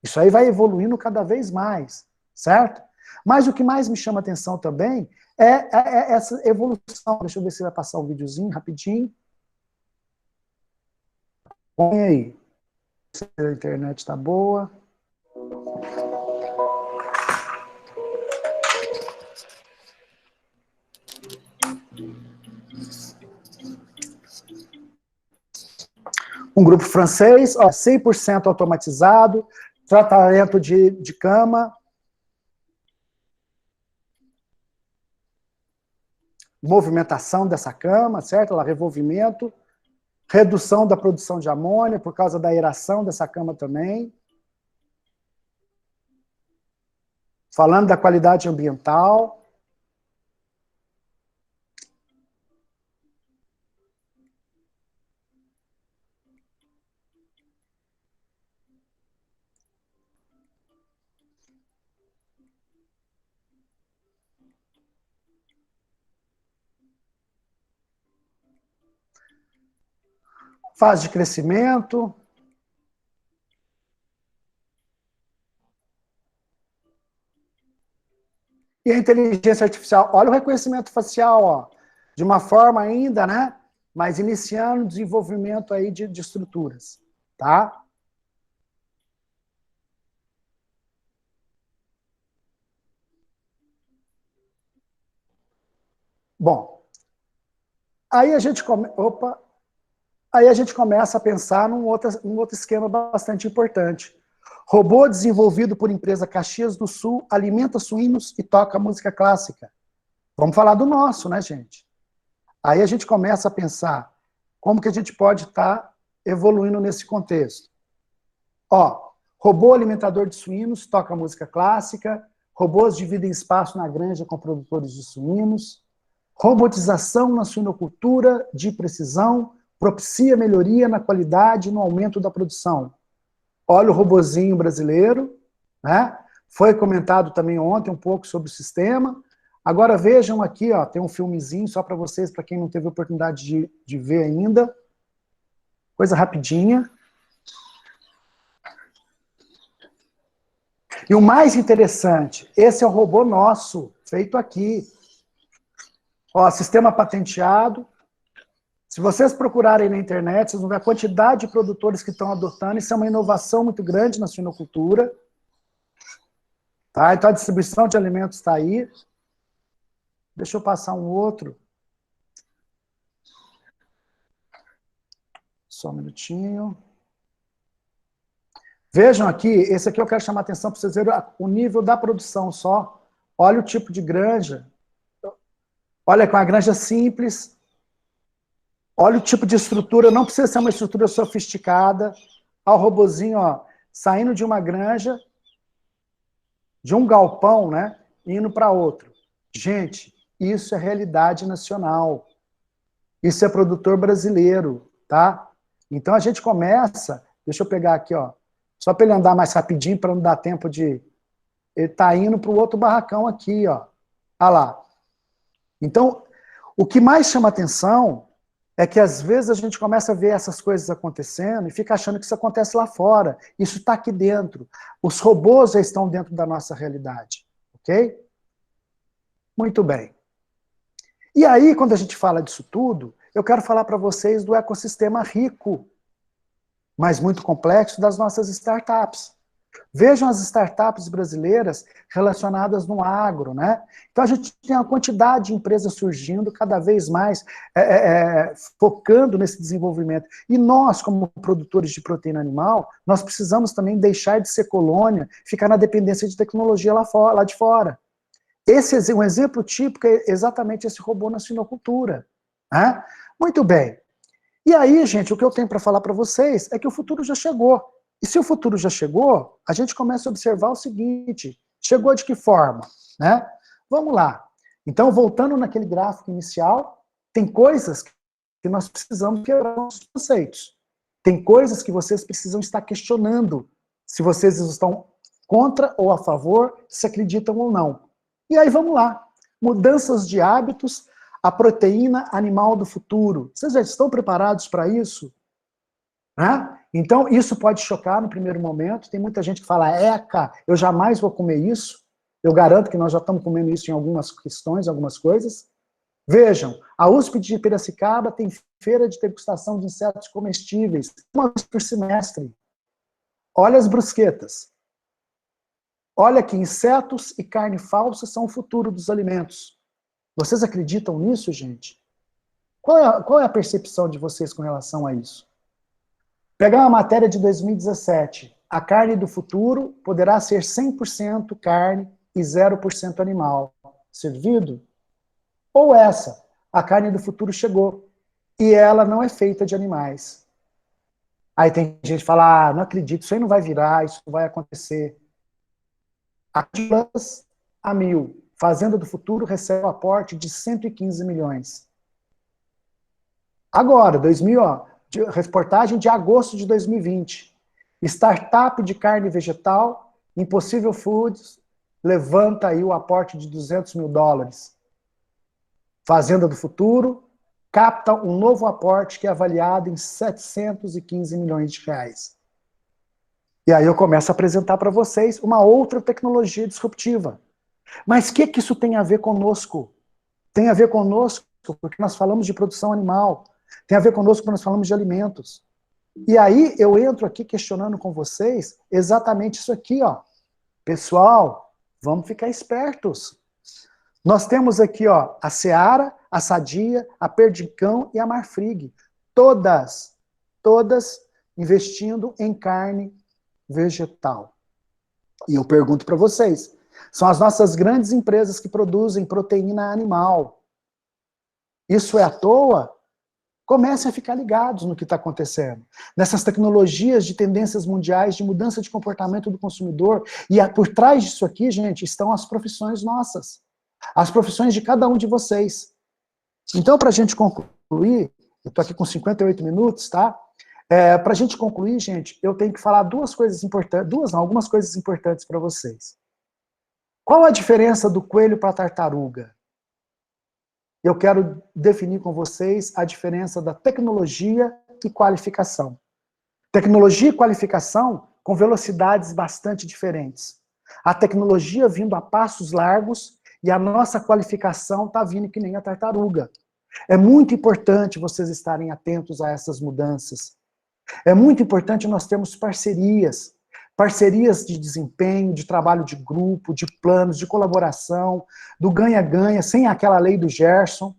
Isso aí vai evoluindo cada vez mais, certo? Mas o que mais me chama atenção também é essa evolução. Deixa eu ver se vai passar um videozinho rapidinho. Põe aí. Se a internet está boa. Um grupo francês, 100% automatizado, tratamento de cama, movimentação dessa cama, certo? Revolvimento, redução da produção de amônia por causa da aeração dessa cama também. Falando da qualidade ambiental. Fase de crescimento. E a inteligência artificial, olha o reconhecimento facial, ó, de uma forma ainda, né, mas iniciando o desenvolvimento aí de estruturas, tá? Bom, aí a gente começa a pensar num outro esquema bastante importante. Robô desenvolvido por empresa Caxias do Sul alimenta suínos e toca música clássica. Vamos falar do nosso, né, gente? Aí a gente começa a pensar como que a gente pode estar evoluindo nesse contexto. Ó, robô alimentador de suínos toca música clássica, robôs dividem espaço na granja com produtores de suínos, robotização na suinocultura de precisão propicia melhoria na qualidade e no aumento da produção. Olha o robozinho brasileiro, né? Foi comentado também ontem um pouco sobre o sistema. Agora vejam aqui, ó, tem um filmezinho só para vocês, para quem não teve oportunidade de ver ainda. Coisa rapidinha. E o mais interessante, esse é o robô nosso, feito aqui. Ó, sistema patenteado. Se vocês procurarem na internet, vocês vão ver a quantidade de produtores que estão adotando. Isso é uma inovação muito grande na suinocultura. Tá? Então a distribuição de alimentos está aí. Deixa eu passar um outro. Só um minutinho. Vejam aqui, esse aqui eu quero chamar a atenção para vocês verem o nível da produção só. Olha o tipo de granja. Olha, com a granja simples. Olha o tipo de estrutura, não precisa ser uma estrutura sofisticada. Olha o robozinho, ó, saindo de uma granja, de um galpão, né, indo para outro. Gente, isso é realidade nacional. Isso é produtor brasileiro, tá? Então a gente começa, deixa eu pegar aqui, ó, só para ele andar mais rapidinho, para não dar tempo de... Ele está indo para o outro barracão aqui, ó. Olha lá. Então, o que mais chama atenção é que às vezes a gente começa a ver essas coisas acontecendo e fica achando que isso acontece lá fora. Isso está aqui dentro. Os robôs já estão dentro da nossa realidade. Ok? Muito bem. E aí, quando a gente fala disso tudo, eu quero falar para vocês do ecossistema rico, mas muito complexo, das nossas startups. Vejam as startups brasileiras relacionadas no agro, né? Então a gente tem uma quantidade de empresas surgindo cada vez mais, focando nesse desenvolvimento. E nós, como produtores de proteína animal, nós precisamos também deixar de ser colônia, ficar na dependência de tecnologia lá de fora. Um exemplo típico é exatamente esse robô na suinocultura. Né? Muito bem. E aí, gente, o que eu tenho para falar para vocês é que o futuro já chegou. E se o futuro já chegou, a gente começa a observar o seguinte, chegou de que forma? Né? Vamos lá. Então, voltando naquele gráfico inicial, tem coisas que nós precisamos quebrar os conceitos. Tem coisas que vocês precisam estar questionando, se vocês estão contra ou a favor, se acreditam ou não. E aí, vamos lá. Mudanças de hábitos, a proteína animal do futuro. Vocês já estão preparados para isso? Né? Então, isso pode chocar no primeiro momento. Tem muita gente que fala, eca, eu jamais vou comer isso. Eu garanto que nós já estamos comendo isso em algumas questões, algumas coisas. Vejam, a USP de Piracicaba tem feira de degustação de insetos comestíveis, uma vez por semestre. Olha as brusquetas. Olha que insetos e carne falsa são o futuro dos alimentos. Vocês acreditam nisso, gente? Qual é a percepção de vocês com relação a isso? Pegar uma matéria de 2017. A carne do futuro poderá ser 100% carne e 0% animal. Servido? Ou essa, a carne do futuro chegou e ela não é feita de animais. Aí tem gente que fala, não acredito, isso aí não vai virar, isso não vai acontecer. A 1.000. Fazenda do Futuro recebe um aporte de 115 milhões. Agora, reportagem de agosto de 2020. Startup de carne vegetal, Impossible Foods, levanta aí o aporte de 200 mil dólares. Fazenda do Futuro capta um novo aporte que é avaliado em 715 milhões de reais. E aí eu começo a apresentar para vocês uma outra tecnologia disruptiva. Mas o que isso tem a ver conosco? Tem a ver conosco porque nós falamos de produção animal. Tem a ver conosco porque nós falamos de alimentos. E aí eu entro aqui questionando com vocês exatamente isso aqui, ó. Pessoal, vamos ficar espertos. Nós temos aqui, ó, a Seara, a Sadia, a Perdigão e a Marfrig. Todas investindo em carne vegetal. E eu pergunto para vocês, são as nossas grandes empresas que produzem proteína animal. Isso é à toa? Comecem a ficar ligados no que está acontecendo. Nessas tecnologias de tendências mundiais, de mudança de comportamento do consumidor. E por trás disso aqui, gente, estão as profissões nossas. As profissões de cada um de vocês. Então, para a gente concluir, eu estou aqui com 58 minutos, tá? Para a gente concluir, gente, eu tenho que falar algumas coisas importantes para vocês. Qual a diferença do coelho para a tartaruga? Eu quero definir com vocês a diferença da tecnologia e qualificação. Tecnologia e qualificação com velocidades bastante diferentes. A tecnologia vindo a passos largos e a nossa qualificação está vindo que nem a tartaruga. É muito importante vocês estarem atentos a essas mudanças. É muito importante nós termos parcerias de desempenho, de trabalho de grupo, de planos, de colaboração, do ganha-ganha, sem aquela lei do Gerson.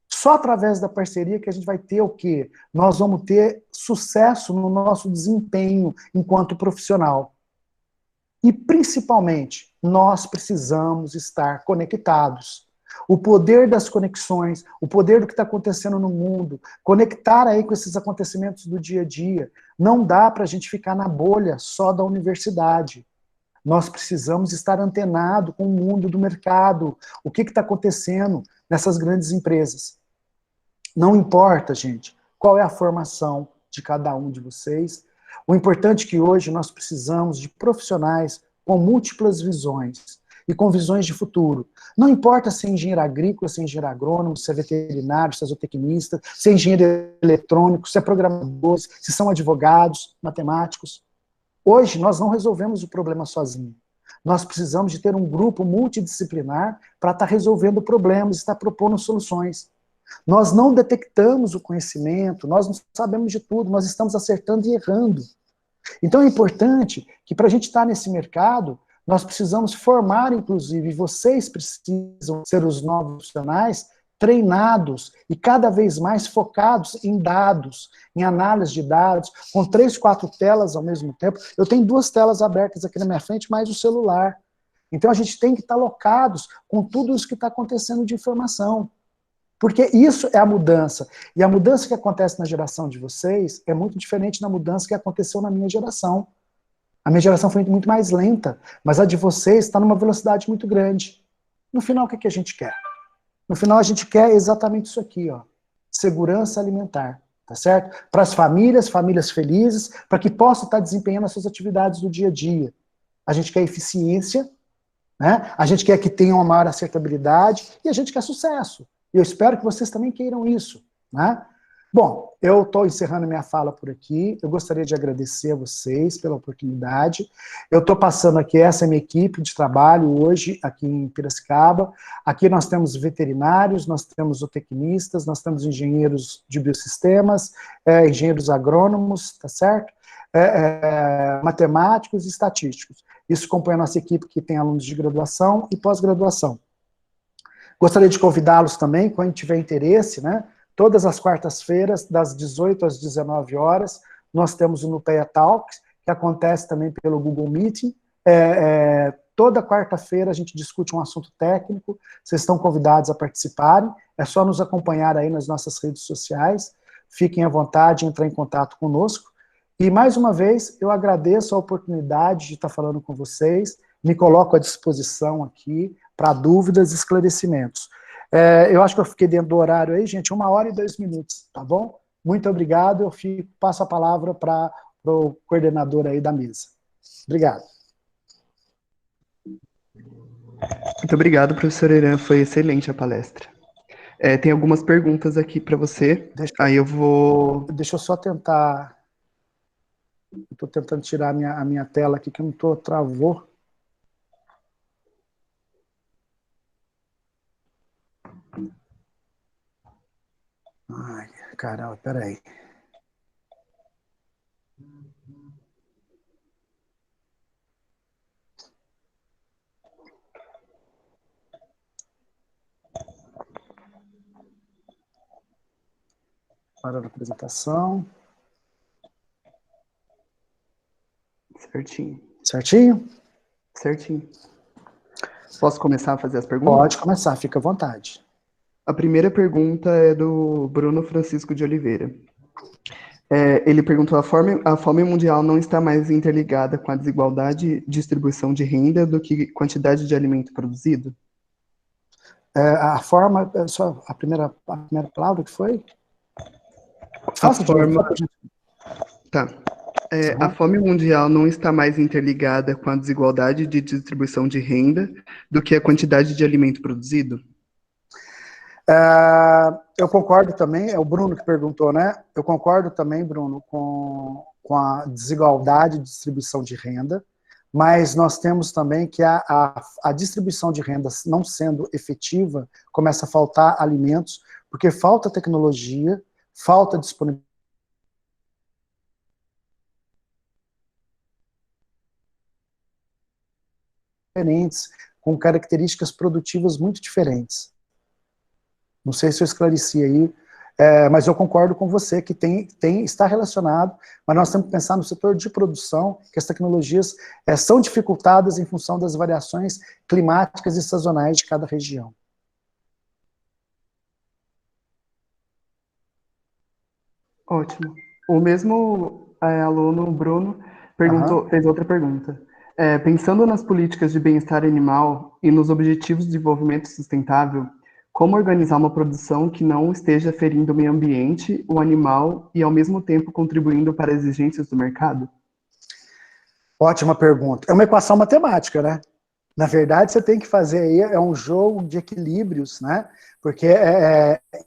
Só através da parceria que a gente vai ter o quê? Nós vamos ter sucesso no nosso desempenho enquanto profissional. E, principalmente, nós precisamos estar conectados. O poder das conexões, o poder do que está acontecendo no mundo, conectar aí com esses acontecimentos do dia a dia. Não dá para a gente ficar na bolha só da universidade. Nós precisamos estar antenado com o mundo do mercado, o que está acontecendo nessas grandes empresas. Não importa, gente, qual é a formação de cada um de vocês. O importante é que hoje nós precisamos de profissionais com múltiplas visões e com visões de futuro. Não importa se é engenheiro agrícola, se é engenheiro agrônomo, se é veterinário, se é zootecnista, se é engenheiro eletrônico, se é programador, se são advogados, matemáticos. Hoje nós não resolvemos o problema sozinho. Nós precisamos de ter um grupo multidisciplinar para estar resolvendo problemas, estar propondo soluções. Nós não detectamos o conhecimento, nós não sabemos de tudo, nós estamos acertando e errando. Então é importante que para a gente estar nesse mercado, nós precisamos formar, inclusive, vocês precisam ser os novos profissionais treinados e cada vez mais focados em dados, em análise de dados, com 3, 4 telas ao mesmo tempo. Eu tenho 2 telas abertas aqui na minha frente, mais o celular. Então a gente tem que estar locados com tudo isso que está acontecendo de informação. Porque isso é a mudança. E a mudança que acontece na geração de vocês é muito diferente da mudança que aconteceu na minha geração. A minha geração foi muito mais lenta, mas a de vocês está numa velocidade muito grande. No final, o que a gente quer? No final, a gente quer exatamente isso aqui, ó, segurança alimentar, tá certo? Para as famílias, famílias felizes, para que possam estar desempenhando as suas atividades do dia a dia. A gente quer eficiência, né? A gente quer que tenha uma maior acertabilidade e a gente quer sucesso. E eu espero que vocês também queiram isso, né? Bom, eu estou encerrando minha fala por aqui. Eu gostaria de agradecer a vocês pela oportunidade. Eu estou passando aqui, essa é a minha equipe de trabalho hoje, aqui em Piracicaba. Aqui nós temos veterinários, nós temos zootecnistas, nós temos engenheiros de biosistemas, engenheiros agrônomos, tá certo? Matemáticos e estatísticos. Isso compõe a nossa equipe que tem alunos de graduação e pós-graduação. Gostaria de convidá-los também, quando tiver interesse, né? Todas as quartas-feiras, das 18 às 19 horas, nós temos o Nupeia Talks, que acontece também pelo Google Meeting. Toda quarta-feira a gente discute um assunto técnico, vocês estão convidados a participarem, é só nos acompanhar aí nas nossas redes sociais, fiquem à vontade, entrar em contato conosco. E, mais uma vez, eu agradeço a oportunidade de estar falando com vocês, me coloco à disposição aqui para dúvidas e esclarecimentos. Eu acho que eu fiquei dentro do horário aí, gente, 1h e 2 minutos, tá bom? Muito obrigado, passo a palavra para o coordenador aí da mesa. Obrigado. Muito obrigado, professor Irã, foi excelente a palestra. Tem algumas perguntas aqui para você, aí eu vou... Deixa eu só tentar... Estou tentando tirar a minha tela aqui, que eu não travou. Ai, caramba, peraí. Para a apresentação. Certinho. Certinho? Certinho. Posso começar a fazer as perguntas? Pode começar, fica à vontade. A primeira pergunta é do Bruno Francisco de Oliveira. Ele perguntou: a fome mundial não está mais interligada com a desigualdade de distribuição de renda do que quantidade de alimento produzido? A forma, só a primeira palavra que foi? Faça de novo. Tá. A fome mundial não está mais interligada com a desigualdade de distribuição de renda do que a quantidade de alimento produzido? Eu concordo também, é o Bruno que perguntou, né? Eu concordo também, Bruno, com a desigualdade de distribuição de renda, mas nós temos também que a distribuição de renda não sendo efetiva, começa a faltar alimentos, porque falta tecnologia, falta disponibilidade diferentes, com características produtivas muito diferentes. Não sei se eu esclareci aí, mas eu concordo com você que está relacionado, mas nós temos que pensar no setor de produção, que as tecnologias são dificultadas em função das variações climáticas e sazonais de cada região. Ótimo. O mesmo aluno, Bruno, fez outra pergunta. Pensando nas políticas de bem-estar animal e nos objetivos de desenvolvimento sustentável, como organizar uma produção que não esteja ferindo o meio ambiente, o animal e, ao mesmo tempo, contribuindo para as exigências do mercado? Ótima pergunta. É uma equação matemática, né? Na verdade, você tem que fazer aí, um jogo de equilíbrios, né? Porque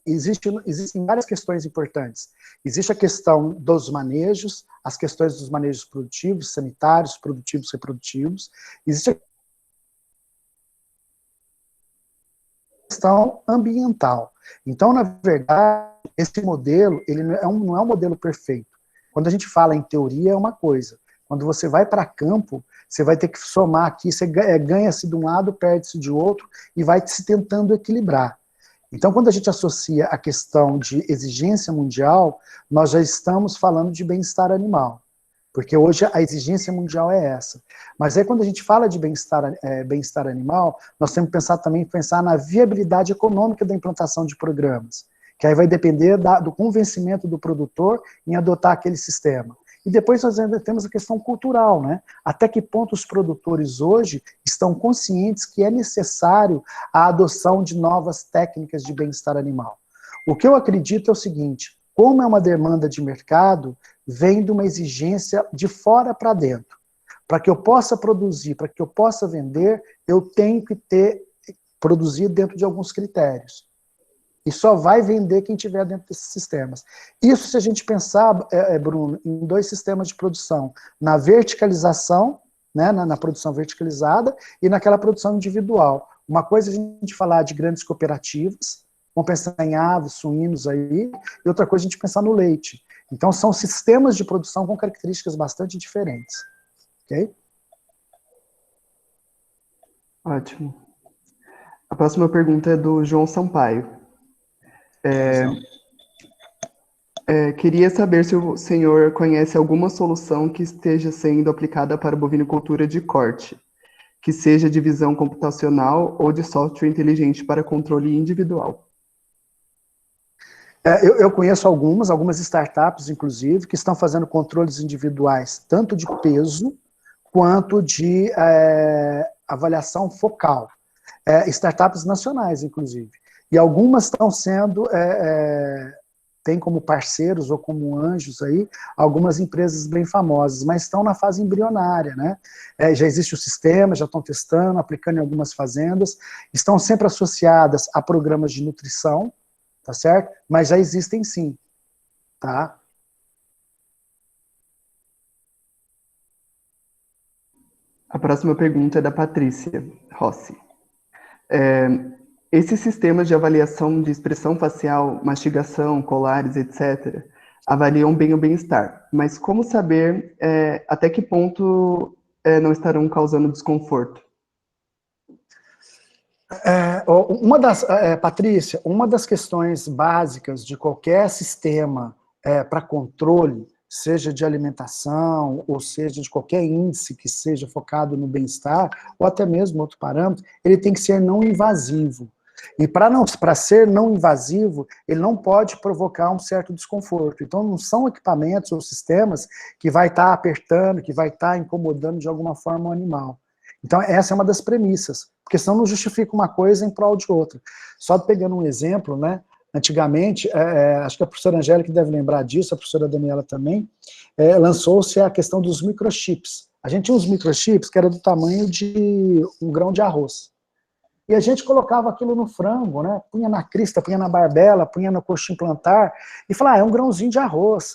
existem várias questões importantes. Existe a questão dos manejos, as questões dos manejos produtivos, sanitários, produtivos, reprodutivos. Existe questão ambiental. Então, na verdade, esse modelo, ele não é um modelo perfeito. Quando a gente fala em teoria, é uma coisa. Quando você vai para campo, você vai ter que somar aqui, você ganha-se de um lado, perde-se de outro, e vai se tentando equilibrar. Então, quando a gente associa a questão de exigência mundial, nós já estamos falando de bem-estar animal. Porque hoje a exigência mundial é essa. Mas aí quando a gente fala de bem-estar animal, nós temos que pensar na viabilidade econômica da implantação de programas, que aí vai depender do convencimento do produtor em adotar aquele sistema. E depois nós ainda temos a questão cultural, né? Até que ponto os produtores hoje estão conscientes que é necessário a adoção de novas técnicas de bem-estar animal. O que eu acredito é o seguinte: como é uma demanda de mercado, vem de uma exigência de fora para dentro. Para que eu possa produzir, para que eu possa vender, eu tenho que produzir dentro de alguns critérios. E só vai vender quem tiver dentro desses sistemas. Isso se a gente pensar, Bruno, em 2 sistemas de produção. Na verticalização, né, na produção verticalizada, e naquela produção individual. Uma coisa é a gente falar de grandes cooperativas, vamos pensar em aves, suínos aí, e outra coisa é a gente pensar no leite. Então são sistemas de produção com características bastante diferentes. Ok? Ótimo. A próxima pergunta é do João Sampaio. Queria saber se o senhor conhece alguma solução que esteja sendo aplicada para a bovinocultura de corte, que seja de visão computacional ou de software inteligente para controle individual. Eu conheço algumas startups, inclusive, que estão fazendo controles individuais, tanto de peso, quanto de avaliação focal. Startups nacionais, inclusive. E algumas estão sendo, tem como parceiros ou como anjos aí, algumas empresas bem famosas, mas estão na fase embrionária, né? Já existe o sistema, já estão testando, aplicando em algumas fazendas, estão sempre associadas a programas de nutrição, tá certo? Mas já existem sim, tá? A próxima pergunta é da Patrícia Rossi. Esses sistemas de avaliação de expressão facial, mastigação, colares, etc., avaliam bem o bem-estar, mas como saber até que ponto não estarão causando desconforto? Patrícia, uma das questões básicas de qualquer sistema para controle, seja de alimentação, ou seja de qualquer índice que seja focado no bem-estar, ou até mesmo outro parâmetro, ele tem que ser não invasivo. E para ser não invasivo, ele não pode provocar um certo desconforto. Então não são equipamentos ou sistemas que vai estar apertando, que vai estar incomodando de alguma forma o animal. Então essa é uma das premissas, porque senão não justifica uma coisa em prol de outra. Só pegando um exemplo, né? Antigamente, acho que a professora Angélica deve lembrar disso, a professora Daniela também, lançou-se a questão dos microchips. A gente tinha uns microchips que era do tamanho de um grão de arroz. E a gente colocava aquilo no frango, né? Punha na crista, punha na barbela, punha no coxim plantar, e falava, é um grãozinho de arroz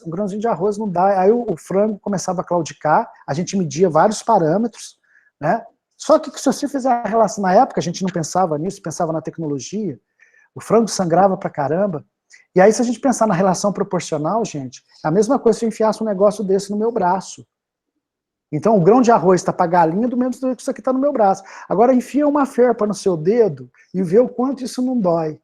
não dá. Aí o frango começava a claudicar, a gente media vários parâmetros, né? Só que se você fizer a relação, na época a gente não pensava nisso, pensava na tecnologia, o frango sangrava pra caramba, e aí se a gente pensar na relação proporcional, gente, é a mesma coisa se eu enfiasse um negócio desse no meu braço. Então o grão de arroz está para galinha do mesmo jeito que isso aqui está no meu braço. Agora enfia uma ferpa no seu dedo e vê o quanto isso não dói.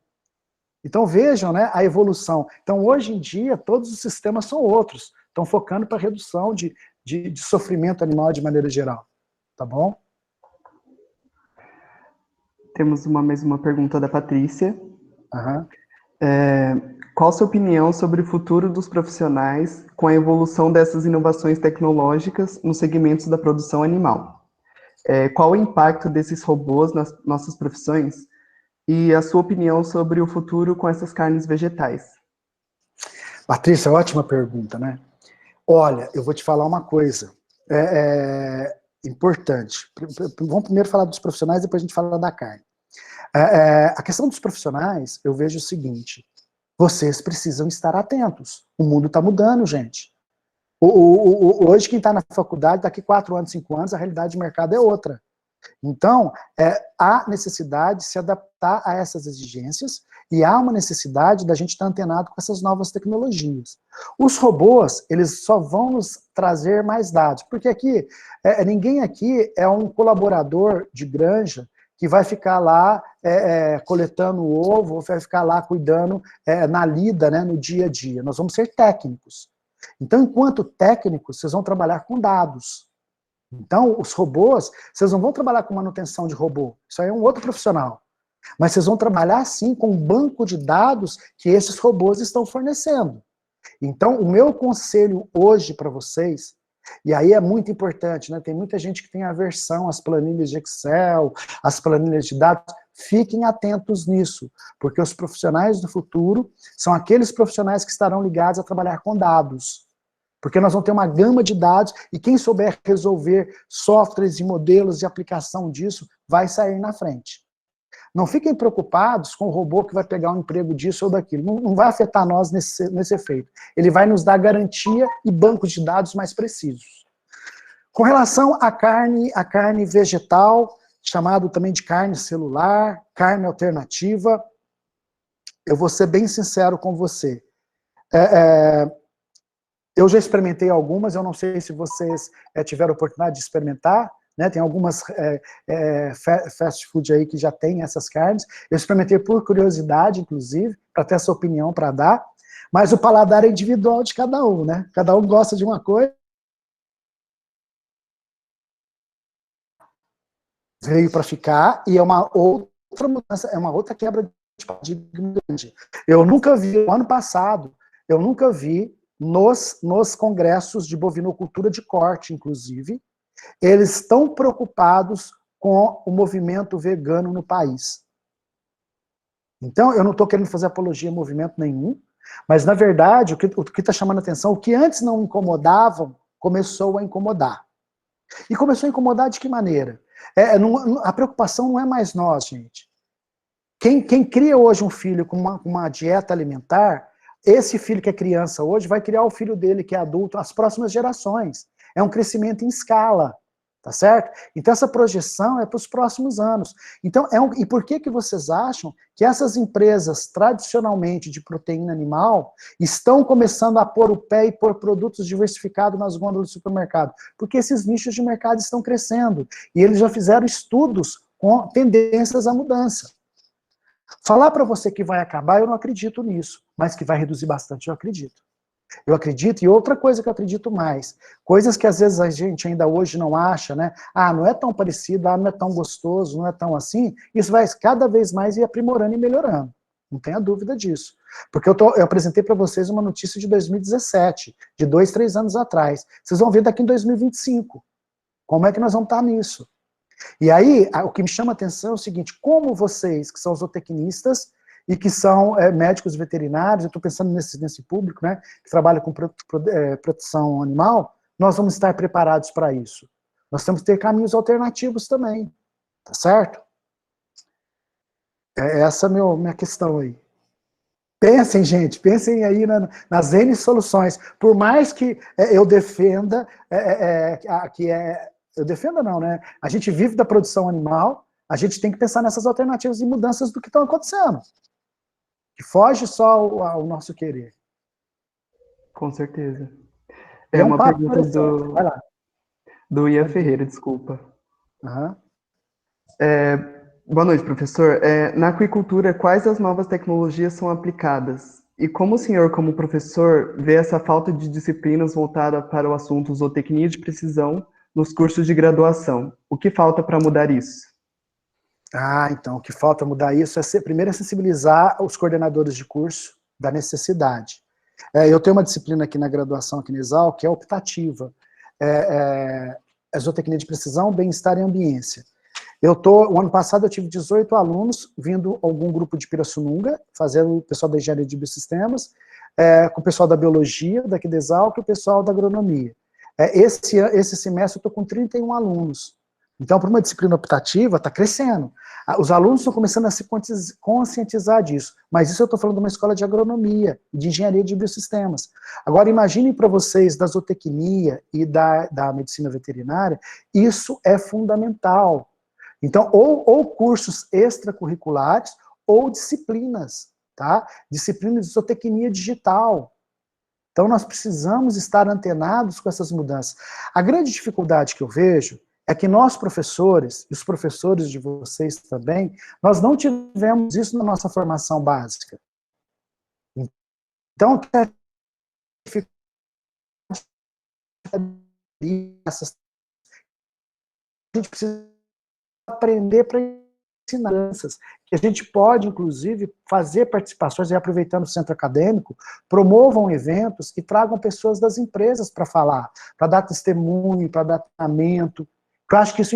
Então vejam, né, a evolução. Então hoje em dia todos os sistemas são outros, estão focando para redução de sofrimento animal de maneira geral. Tá bom? Temos mais uma pergunta da Patrícia. Uhum. Qual a sua opinião sobre o futuro dos profissionais com a evolução dessas inovações tecnológicas nos segmentos da produção animal? Qual o impacto desses robôs nas nossas profissões? E a sua opinião sobre o futuro com essas carnes vegetais? Patrícia, ótima pergunta, né? Olha, eu vou te falar uma coisa importante. Vamos primeiro falar dos profissionais, depois a gente fala da carne. A questão dos profissionais, eu vejo o seguinte: vocês precisam estar atentos. O mundo está mudando, gente. Hoje, quem está na faculdade, daqui 4 anos, 5 anos, a realidade de mercado é outra. Então, há necessidade de se adaptar a essas exigências e há uma necessidade da gente estar antenado com essas novas tecnologias. Os robôs, eles só vão nos trazer mais dados, porque aqui, ninguém aqui é um colaborador de granja que vai ficar lá coletando o ovo, ou vai ficar lá cuidando na lida, né, no dia a dia. Nós vamos ser técnicos. Então, enquanto técnicos, vocês vão trabalhar com dados. Então, os robôs, vocês não vão trabalhar com manutenção de robô, isso aí é um outro profissional. Mas vocês vão trabalhar, sim, com um banco de dados que esses robôs estão fornecendo. Então, o meu conselho hoje para vocês, e aí é muito importante, né? Tem muita gente que tem aversão às planilhas de Excel, às planilhas de dados, fiquem atentos nisso, porque os profissionais do futuro são aqueles profissionais que estarão ligados a trabalhar com dados. Porque nós vamos ter uma gama de dados e quem souber resolver softwares e modelos de aplicação disso vai sair na frente. Não fiquem preocupados com o robô que vai pegar um emprego disso ou daquilo. Não vai afetar nós nesse efeito. Ele vai nos dar garantia e bancos de dados mais precisos. Com relação à carne vegetal, chamado também de carne celular, carne alternativa, eu vou ser bem sincero com você. Eu já experimentei algumas, eu não sei se vocês tiveram a oportunidade de experimentar, né? Tem algumas fast food aí que já tem essas carnes. Eu experimentei por curiosidade, inclusive, para ter essa opinião para dar, mas o paladar é individual de cada um, né? Cada um gosta de uma coisa. Veio para ficar, e é uma outra mudança, é uma outra quebra de paradigma grande. Eu nunca vi, no ano passado, eu nunca vi nos congressos de bovinocultura de corte, inclusive, eles estão preocupados com o movimento vegano no país. Então, eu não estou querendo fazer apologia a movimento nenhum, mas, na verdade, o que está chamando a atenção, o que antes não incomodavam, começou a incomodar. E começou a incomodar de que maneira? A preocupação não é mais nós, gente. Quem cria hoje um filho com uma dieta alimentar, esse filho que é criança hoje vai criar o filho dele que é adulto, as próximas gerações. É um crescimento em escala, tá certo? Então essa projeção é para os próximos anos. Então, e por que vocês acham que essas empresas tradicionalmente de proteína animal estão começando a pôr o pé e pôr produtos diversificados nas gôndolas do supermercado? Porque esses nichos de mercado estão crescendo e eles já fizeram estudos com tendências à mudança. Falar para você que vai acabar, eu não acredito nisso, mas que vai reduzir bastante, eu acredito. Eu acredito, e outra coisa que eu acredito mais, coisas que às vezes a gente ainda hoje não acha, né? Ah, não é tão parecido, não é tão gostoso, não é tão assim, isso vai cada vez mais ir aprimorando e melhorando. Não tenha dúvida disso. Porque eu apresentei para vocês uma notícia de 2017, de 2, 3 anos atrás. Vocês vão ver daqui em 2025. Como é que nós vamos estar nisso? E aí, o que me chama a atenção é o seguinte, como vocês, que são zootecnistas, e que são médicos veterinários, eu estou pensando nesse público, né, que trabalha com proteção animal, nós vamos estar preparados para isso. Nós temos que ter caminhos alternativos também, tá certo? Essa é a minha questão aí. Pensem, gente, pensem aí nas N soluções. Por mais que eu defenda, eu defenda não, né? A gente vive da produção animal, a gente tem que pensar nessas alternativas e mudanças do que estão acontecendo. Que foge só ao nosso querer. Com certeza. É uma pergunta Vai lá. do Ian Ferreira, desculpa. Uhum. Boa noite, professor. Na aquicultura, quais as novas tecnologias são aplicadas? E como o senhor, como professor, vê essa falta de disciplinas voltada para o assunto zootecnia de precisão nos cursos de graduação? O que falta para mudar isso? Então, o que falta mudar isso primeiro sensibilizar os coordenadores de curso da necessidade. Eu tenho uma disciplina aqui na graduação, aqui na Exal, que é optativa. Zootecnia de precisão, bem-estar e ambiência. O ano passado eu tive 18 alunos, vindo algum grupo de Pirassununga, fazendo o pessoal da engenharia de biosistemas, com o pessoal da biologia, daqui da Exal, e o pessoal da agronomia. Esse semestre eu estou com 31 alunos. Então, para uma disciplina optativa, está crescendo. Os alunos estão começando a se conscientizar disso. Mas isso eu estou falando de uma escola de agronomia, de engenharia de biosistemas. Agora, imaginem para vocês, da zootecnia e da medicina veterinária, isso é fundamental. Então, ou cursos extracurriculares ou disciplinas, tá? Disciplinas de zootecnia digital. Então, nós precisamos estar antenados com essas mudanças. A grande dificuldade que eu vejo é que nós, professores, e os professores de vocês também, nós não tivemos isso na nossa formação básica. Então, a gente precisa aprender para ensinar, que a gente pode, inclusive, fazer participações, e aproveitando o centro acadêmico, promovam eventos e tragam pessoas das empresas para falar, para dar testemunho, para dar treinamento. Eu acho que isso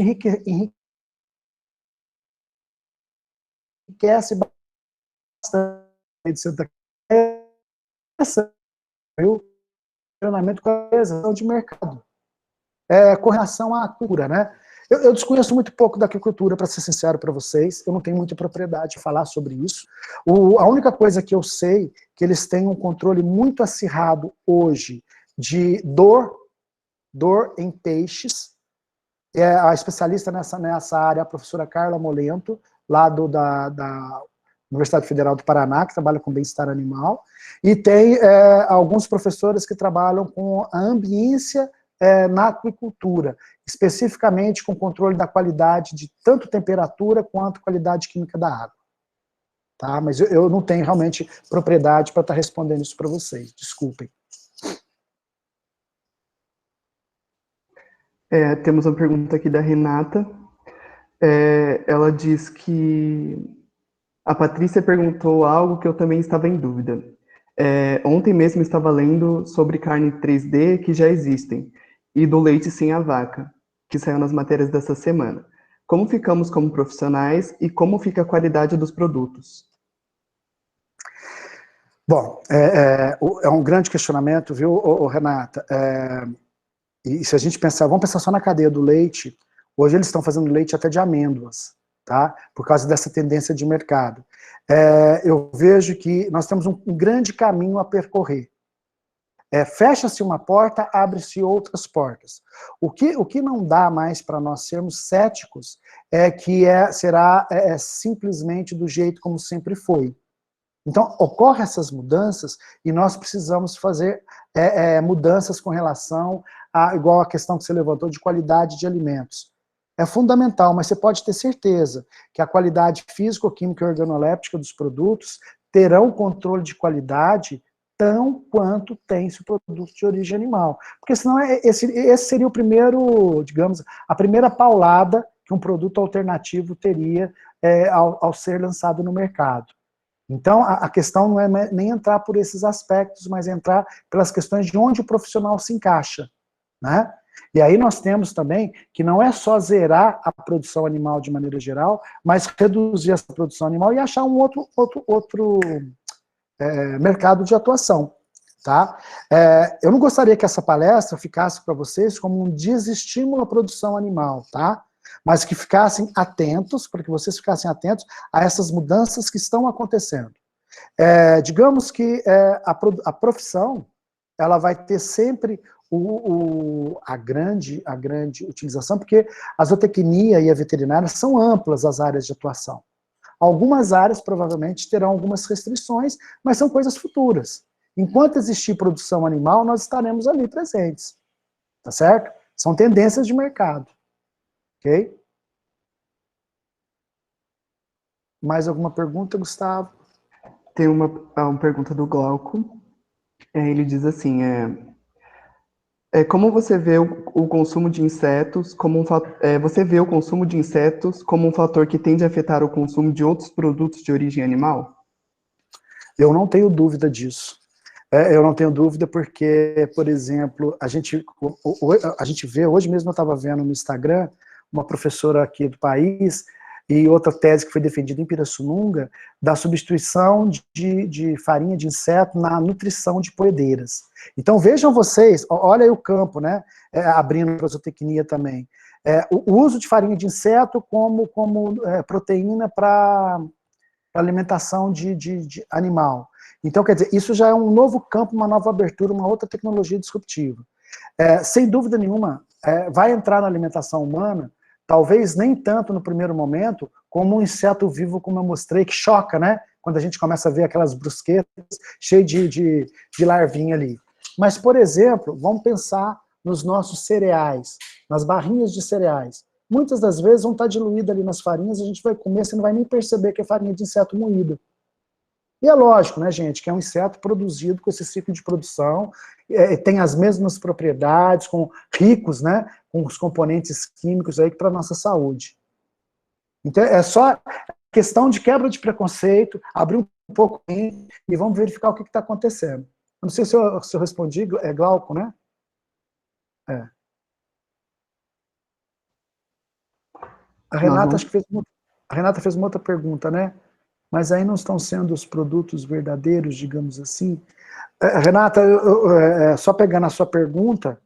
enriquece bastante a Santa Catarina, viu? Treinamento com a questão de mercado. Com relação à cultura, né? Eu desconheço muito pouco da agricultura, para ser sincero para vocês, eu não tenho muita propriedade de falar sobre isso. A única coisa que eu sei, que eles têm um controle muito acirrado hoje de dor em peixes. A especialista nessa área, a professora Carla Molento, lá da Universidade Federal do Paraná, que trabalha com bem-estar animal, e tem alguns professores que trabalham com a ambiência na aquicultura, especificamente com controle da qualidade de tanto temperatura quanto qualidade química da água. Tá? Mas eu não tenho realmente propriedade para estar respondendo isso para vocês, desculpem. Temos uma pergunta aqui da Renata. Ela diz que a Patrícia perguntou algo que eu também estava em dúvida. Ontem mesmo estava lendo sobre carne 3D que já existem, e do leite sem a vaca, que saiu nas matérias dessa semana. Como ficamos como profissionais e como fica a qualidade dos produtos? Bom, é um grande questionamento, viu, Renata? E se a gente pensar, vamos pensar só na cadeia do leite, hoje eles estão fazendo leite até de amêndoas, tá? Por causa dessa tendência de mercado. Eu vejo que nós temos um grande caminho a percorrer. Fecha-se uma porta, abre-se outras portas. O que não dá mais para nós sermos céticos é que será simplesmente do jeito como sempre foi. Então, ocorrem essas mudanças e nós precisamos fazer mudanças com relação igual a questão que você levantou, de qualidade de alimentos. É fundamental, mas você pode ter certeza que a qualidade físico-química e organoléptica dos produtos terão controle de qualidade tão quanto tem esse produto de origem animal. Porque senão esse seria o primeiro, digamos, a primeira paulada que um produto alternativo teria ao ser lançado no mercado. Então, a questão não é nem entrar por esses aspectos, mas entrar pelas questões de onde o profissional se encaixa, né? E aí nós temos também que não é só zerar a produção animal de maneira geral, mas reduzir essa produção animal e achar um outro mercado de atuação, tá? Eu não gostaria que essa palestra ficasse para vocês como um desestímulo à produção animal, tá? Mas que ficassem atentos, para que vocês ficassem atentos a essas mudanças que estão acontecendo. Digamos que a profissão, ela vai ter sempre a grande utilização, porque a zootecnia e a veterinária são amplas as áreas de atuação. Algumas áreas provavelmente terão algumas restrições, mas são coisas futuras. Enquanto existir produção animal, nós estaremos ali presentes. Tá certo? São tendências de mercado. Ok? Mais alguma pergunta, Gustavo? Tem uma pergunta do Glauco. Ele diz assim, como você vê o consumo de insetos como você vê o consumo de insetos como um fator que tende a afetar o consumo de outros produtos de origem animal? Eu não tenho dúvida disso. Eu não tenho dúvida porque, por exemplo, a gente vê, hoje mesmo eu estava vendo no Instagram, uma professora aqui do país, e outra tese que foi defendida em Pirassununga, da substituição de farinha de inseto na nutrição de poedeiras. Então vejam vocês, olha aí o campo, né, abrindo para a zootecnia também. O uso de farinha de inseto como proteína para alimentação de animal. Então, quer dizer, isso já é um novo campo, uma nova abertura, uma outra tecnologia disruptiva. Sem dúvida nenhuma, vai entrar na alimentação humana talvez nem tanto no primeiro momento, como um inseto vivo, como eu mostrei, que choca, né? Quando a gente começa a ver aquelas brusquetas cheias de larvinha ali. Mas, por exemplo, vamos pensar nos nossos cereais, nas barrinhas de cereais. Muitas das vezes vão estar diluídas ali nas farinhas, a gente vai comer, você não vai nem perceber que é farinha de inseto moída. E é lógico, né, gente, que é um inseto produzido com esse ciclo de produção, tem as mesmas propriedades, ricos, né, com os componentes químicos aí para a nossa saúde. Então, é só questão de quebra de preconceito, abrir um pouco e vamos verificar o que está acontecendo. Não sei se eu respondi, é Glauco, né? É. A Renata, acho que a Renata fez uma outra pergunta, né? Mas aí não estão sendo os produtos verdadeiros, digamos assim. Renata, só pegando a sua pergunta,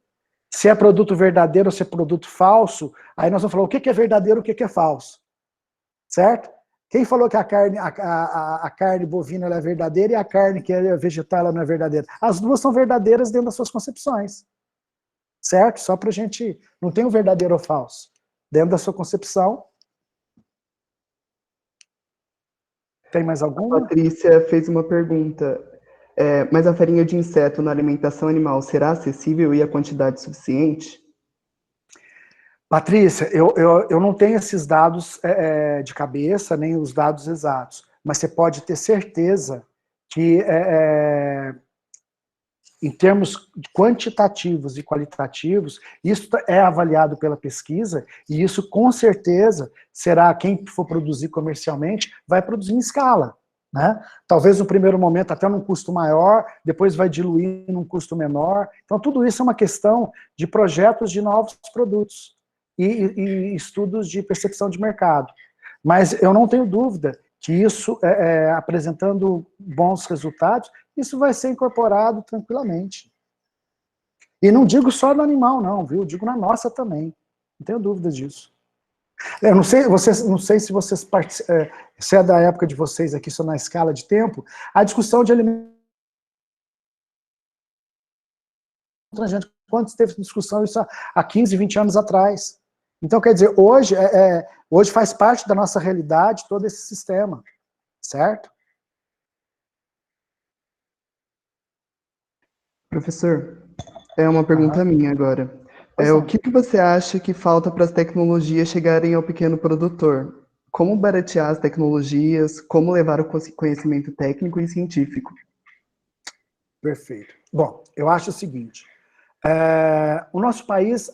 se é produto verdadeiro ou se é produto falso, aí nós vamos falar o que é verdadeiro e o que é falso. Certo? Quem falou que a carne bovina ela é verdadeira e a carne que é vegetal ela não é verdadeira? As duas são verdadeiras dentro das suas concepções. Certo? Só para a gente... Não tem o verdadeiro ou falso. Dentro da sua concepção. Tem mais alguma? A Patrícia fez uma pergunta. Mas a farinha de inseto na alimentação animal será acessível e a quantidade suficiente? Patrícia, eu não tenho esses dados de cabeça, nem os dados exatos, mas você pode ter certeza que, em termos quantitativos e qualitativos, isso é avaliado pela pesquisa, e isso, com certeza, será quem for produzir comercialmente, vai produzir em escala. Né? Talvez no primeiro momento até num custo maior, depois vai diluir num custo menor. Então, tudo isso é uma questão de projetos de novos produtos e estudos de percepção de mercado. Mas eu não tenho dúvida que isso, apresentando bons resultados, isso vai ser incorporado tranquilamente. E não digo só no animal, não, viu? Digo na nossa também. Não tenho dúvida disso. Eu não sei, não sei se vocês se é da época de vocês aqui, só na escala de tempo, a discussão de alimentos transgênicos, quanto teve discussão isso há 15, 20 anos atrás. Então, quer dizer, hoje faz parte da nossa realidade todo esse sistema, certo? Professor, é uma pergunta minha agora. O que você acha que falta para as tecnologias chegarem ao pequeno produtor? Como baratear as tecnologias? Como levar o conhecimento técnico e científico? Perfeito. Bom, eu acho o seguinte, o nosso país,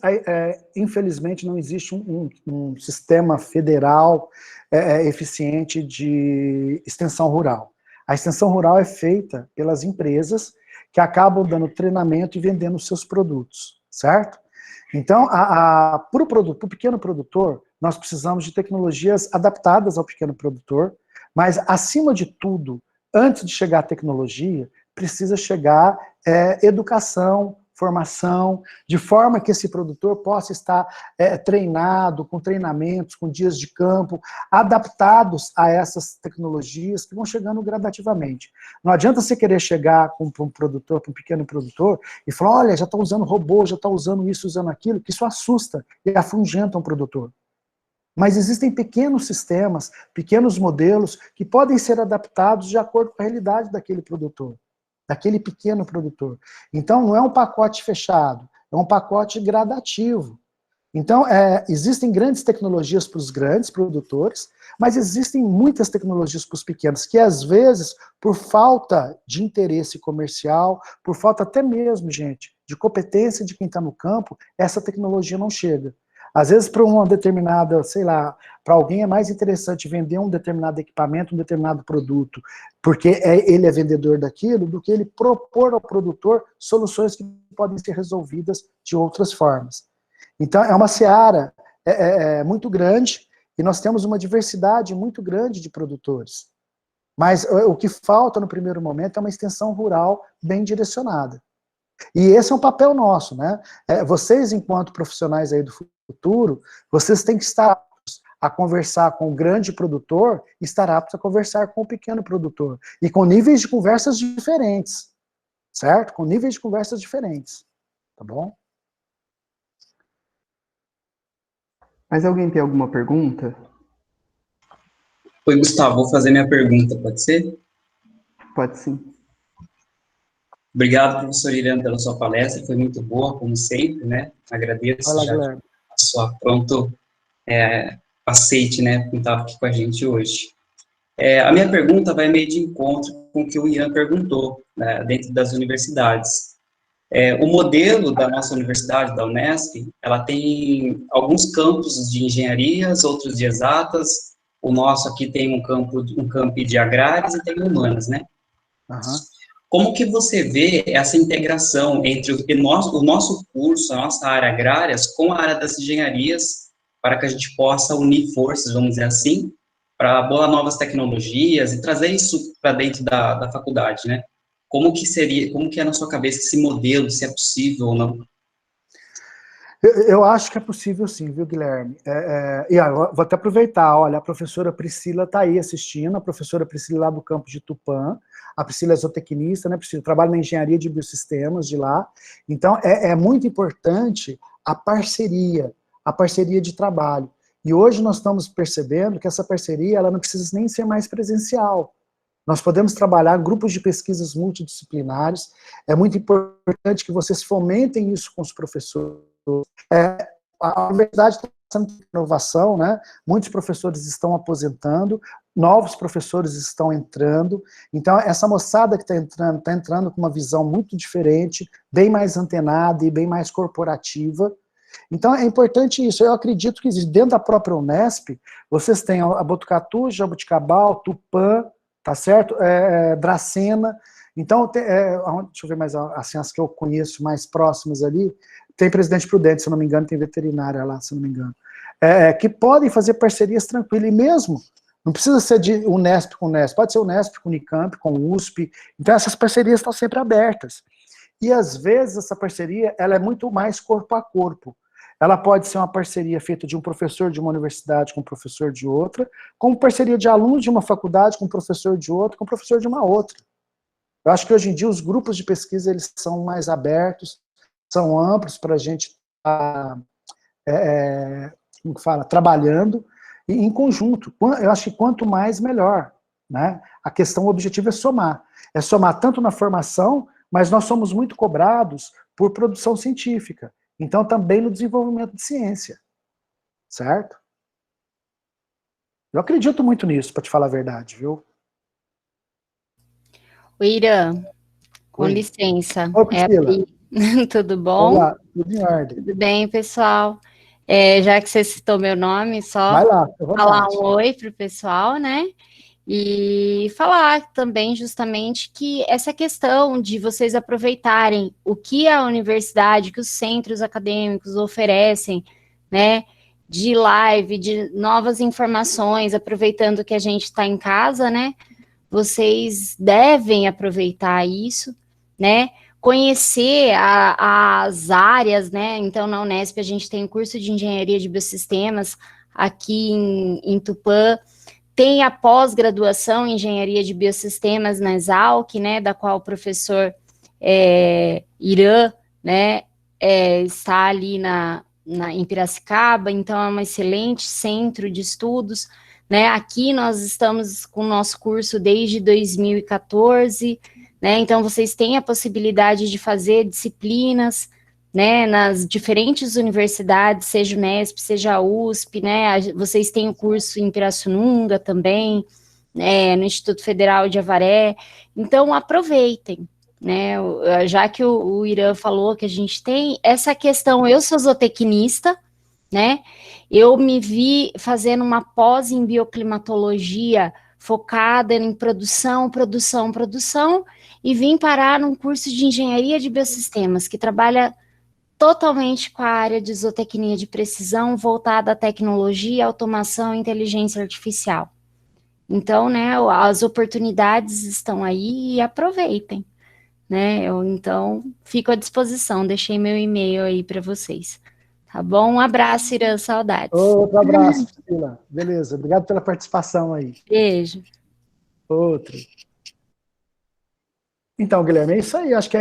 infelizmente, não existe um sistema federal eficiente de extensão rural. A extensão rural é feita pelas empresas que acabam dando treinamento e vendendo seus produtos, certo? Então, para o pequeno produtor, nós precisamos de tecnologias adaptadas ao pequeno produtor, mas, acima de tudo, antes de chegar à tecnologia, precisa chegar educação, formação, de forma que esse produtor possa estar treinado, com treinamentos, com dias de campo, adaptados a essas tecnologias que vão chegando gradativamente. Não adianta você querer chegar para um produtor, para um pequeno produtor, e falar, olha, já está usando robô, já está usando isso, usando aquilo, que isso assusta e afugenta um produtor. Mas existem pequenos sistemas, pequenos modelos, que podem ser adaptados de acordo com a realidade daquele produtor, daquele pequeno produtor. Então, não é um pacote fechado, é um pacote gradativo. Então, existem grandes tecnologias para os grandes produtores, mas existem muitas tecnologias para os pequenos, que às vezes, por falta de interesse comercial, por falta até mesmo, gente, de competência de quem está no campo, essa tecnologia não chega. Às vezes, para uma determinada, sei lá, para alguém é mais interessante vender um determinado equipamento, um determinado produto, porque ele é vendedor daquilo, do que ele propor ao produtor soluções que podem ser resolvidas de outras formas. Então, é uma seara muito grande, e nós temos uma diversidade muito grande de produtores. Mas o que falta no primeiro momento é uma extensão rural bem direcionada. E esse é um papel nosso, né? Vocês, enquanto profissionais aí do futuro, vocês têm que estar aptos a conversar com o grande produtor e estar aptos a conversar com o pequeno produtor. E com níveis de conversas diferentes, certo? Com níveis de conversas diferentes, tá bom? Mas alguém tem alguma pergunta? Oi, Gustavo, vou fazer minha pergunta, pode ser? Pode sim. Obrigado, professor Irã, pela sua palestra, foi muito boa, como sempre, né? Agradeço Fala, já Guilherme. a sua pronto aceite, né, por estar aqui com a gente hoje. A minha pergunta vai meio de encontro com o que o Ian perguntou, né, dentro das universidades. O modelo da nossa universidade, da Unesp, ela tem alguns campos de engenharias, outros de exatas. O nosso aqui tem um campo de agrárias e tem humanas, né? Aham. Como que você vê essa integração entre o nosso curso, a nossa área agrárias, com a área das engenharias, para que a gente possa unir forças, vamos dizer assim, para bolar novas tecnologias e trazer isso para dentro da faculdade, né? Como que é na sua cabeça esse modelo, se é possível ou não? Eu acho que é possível sim, viu, Guilherme? Eu vou até aproveitar, olha, a professora Priscila está aí assistindo, a professora Priscila lá do campo de Tupã, a Priscila é zootecnista, né, Priscila, trabalha na engenharia de biosistemas de lá, então é muito importante a parceria de trabalho, e hoje nós estamos percebendo que essa parceria, ela não precisa nem ser mais presencial, nós podemos trabalhar grupos de pesquisas multidisciplinares, é muito importante que vocês fomentem isso com os professores. A universidade está passando por inovação, né? Muitos professores estão aposentando, novos professores estão entrando, então essa moçada que está entrando com uma visão muito diferente, bem mais antenada e bem mais corporativa. Então é importante isso, eu acredito que dentro da própria Unesp, vocês têm a Botucatu, Jabuticabal, Tupã, tá certo? Dracena, então, deixa eu ver mais, assim, as que eu conheço mais próximas ali, tem Presidente Prudente, se eu não me engano, tem veterinária lá, se eu não me engano, que podem fazer parcerias tranquilas, e mesmo, não precisa ser de Unesp com Unesp, pode ser Unesp com Unicamp, com USP, então essas parcerias estão sempre abertas. E às vezes essa parceria, ela é muito mais corpo a corpo. Ela pode ser uma parceria feita de um professor de uma universidade com um professor de outra, como parceria de alunos de uma faculdade com um professor de outra, com um professor de uma outra. Eu acho que hoje em dia os grupos de pesquisa eles são mais abertos, são amplos para a gente estar, como que fala, trabalhando e em conjunto. Eu acho que quanto mais, melhor. Né? A questão objetiva é somar tanto na formação, mas nós somos muito cobrados por produção científica, então também no desenvolvimento de ciência, certo? Eu acredito muito nisso, para te falar a verdade, viu? O Irã, com Oi. licença. Oi, Priscila. Tudo bom? Olá, tudo em ordem. Tudo bem, pessoal? Já que você citou meu nome, só Vai lá, falar um oi para o pessoal, né? E falar também justamente que essa questão de vocês aproveitarem o que a universidade, que os centros acadêmicos oferecem, né? De live, de novas informações, aproveitando que a gente está em casa, né? Vocês devem aproveitar isso, né? Conhecer as áreas, né? Então, na Unesp, a gente tem o curso de Engenharia de Biosistemas, aqui em Tupã, tem a pós-graduação em Engenharia de Biosistemas na Exalc, né? Da qual o professor Irã, né? Está ali em Piracicaba, então é um excelente centro de estudos, né? Aqui nós estamos com o nosso curso desde 2014, né? Então vocês têm a possibilidade de fazer disciplinas, né? Nas diferentes universidades, seja o Unesp, seja a USP, né? Vocês têm o curso em Pirassununga também, né? No Instituto Federal de Avaré. Então aproveitem, né? Já que o Irã falou que a gente tem essa questão, eu sou zootecnista, né? Eu me vi fazendo uma pós em bioclimatologia focada em produção, e vim parar num curso de engenharia de biosistemas, que trabalha totalmente com a área de zootecnia de precisão, voltada à tecnologia, automação e inteligência artificial. Então, né, as oportunidades estão aí e aproveitem, né? Então, fico à disposição, deixei meu e-mail aí para vocês. Tá bom? Um abraço, Irã, saudades. Outro abraço, Priscila. Beleza, obrigado pela participação aí. Beijo. Outro. Então, Guilherme, é isso aí. Acho que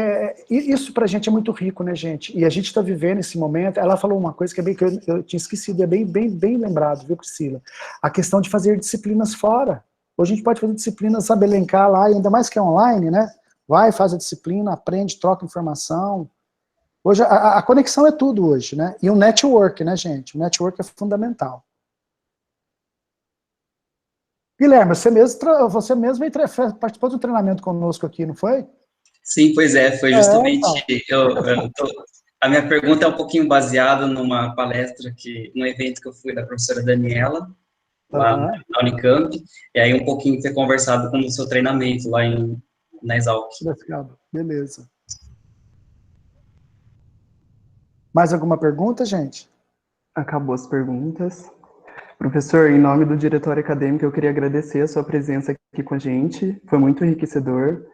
isso pra gente é muito rico, né, gente? E a gente está vivendo esse momento. Ela falou uma coisa que é bem que eu tinha esquecido, é bem lembrado, viu, Priscila? A questão de fazer disciplinas fora. Hoje a gente pode fazer disciplinas, sabe, elencar lá, e ainda mais que é online, né? Vai, faz a disciplina, aprende, troca informação. Hoje a conexão é tudo hoje, né? E o network, né, gente? O network é fundamental. Guilherme, você mesmo participou do treinamento conosco aqui, não foi? Sim, pois é, foi justamente, Então. a minha pergunta é um pouquinho baseada numa palestra, num evento que eu fui da professora Daniela, lá na Unicamp, e aí um pouquinho ter conversado com o seu treinamento lá na Exalc. Beleza. Mais alguma pergunta, gente? Acabou as perguntas. Professor, em nome do diretório acadêmico, eu queria agradecer a sua presença aqui com a gente, foi muito enriquecedor.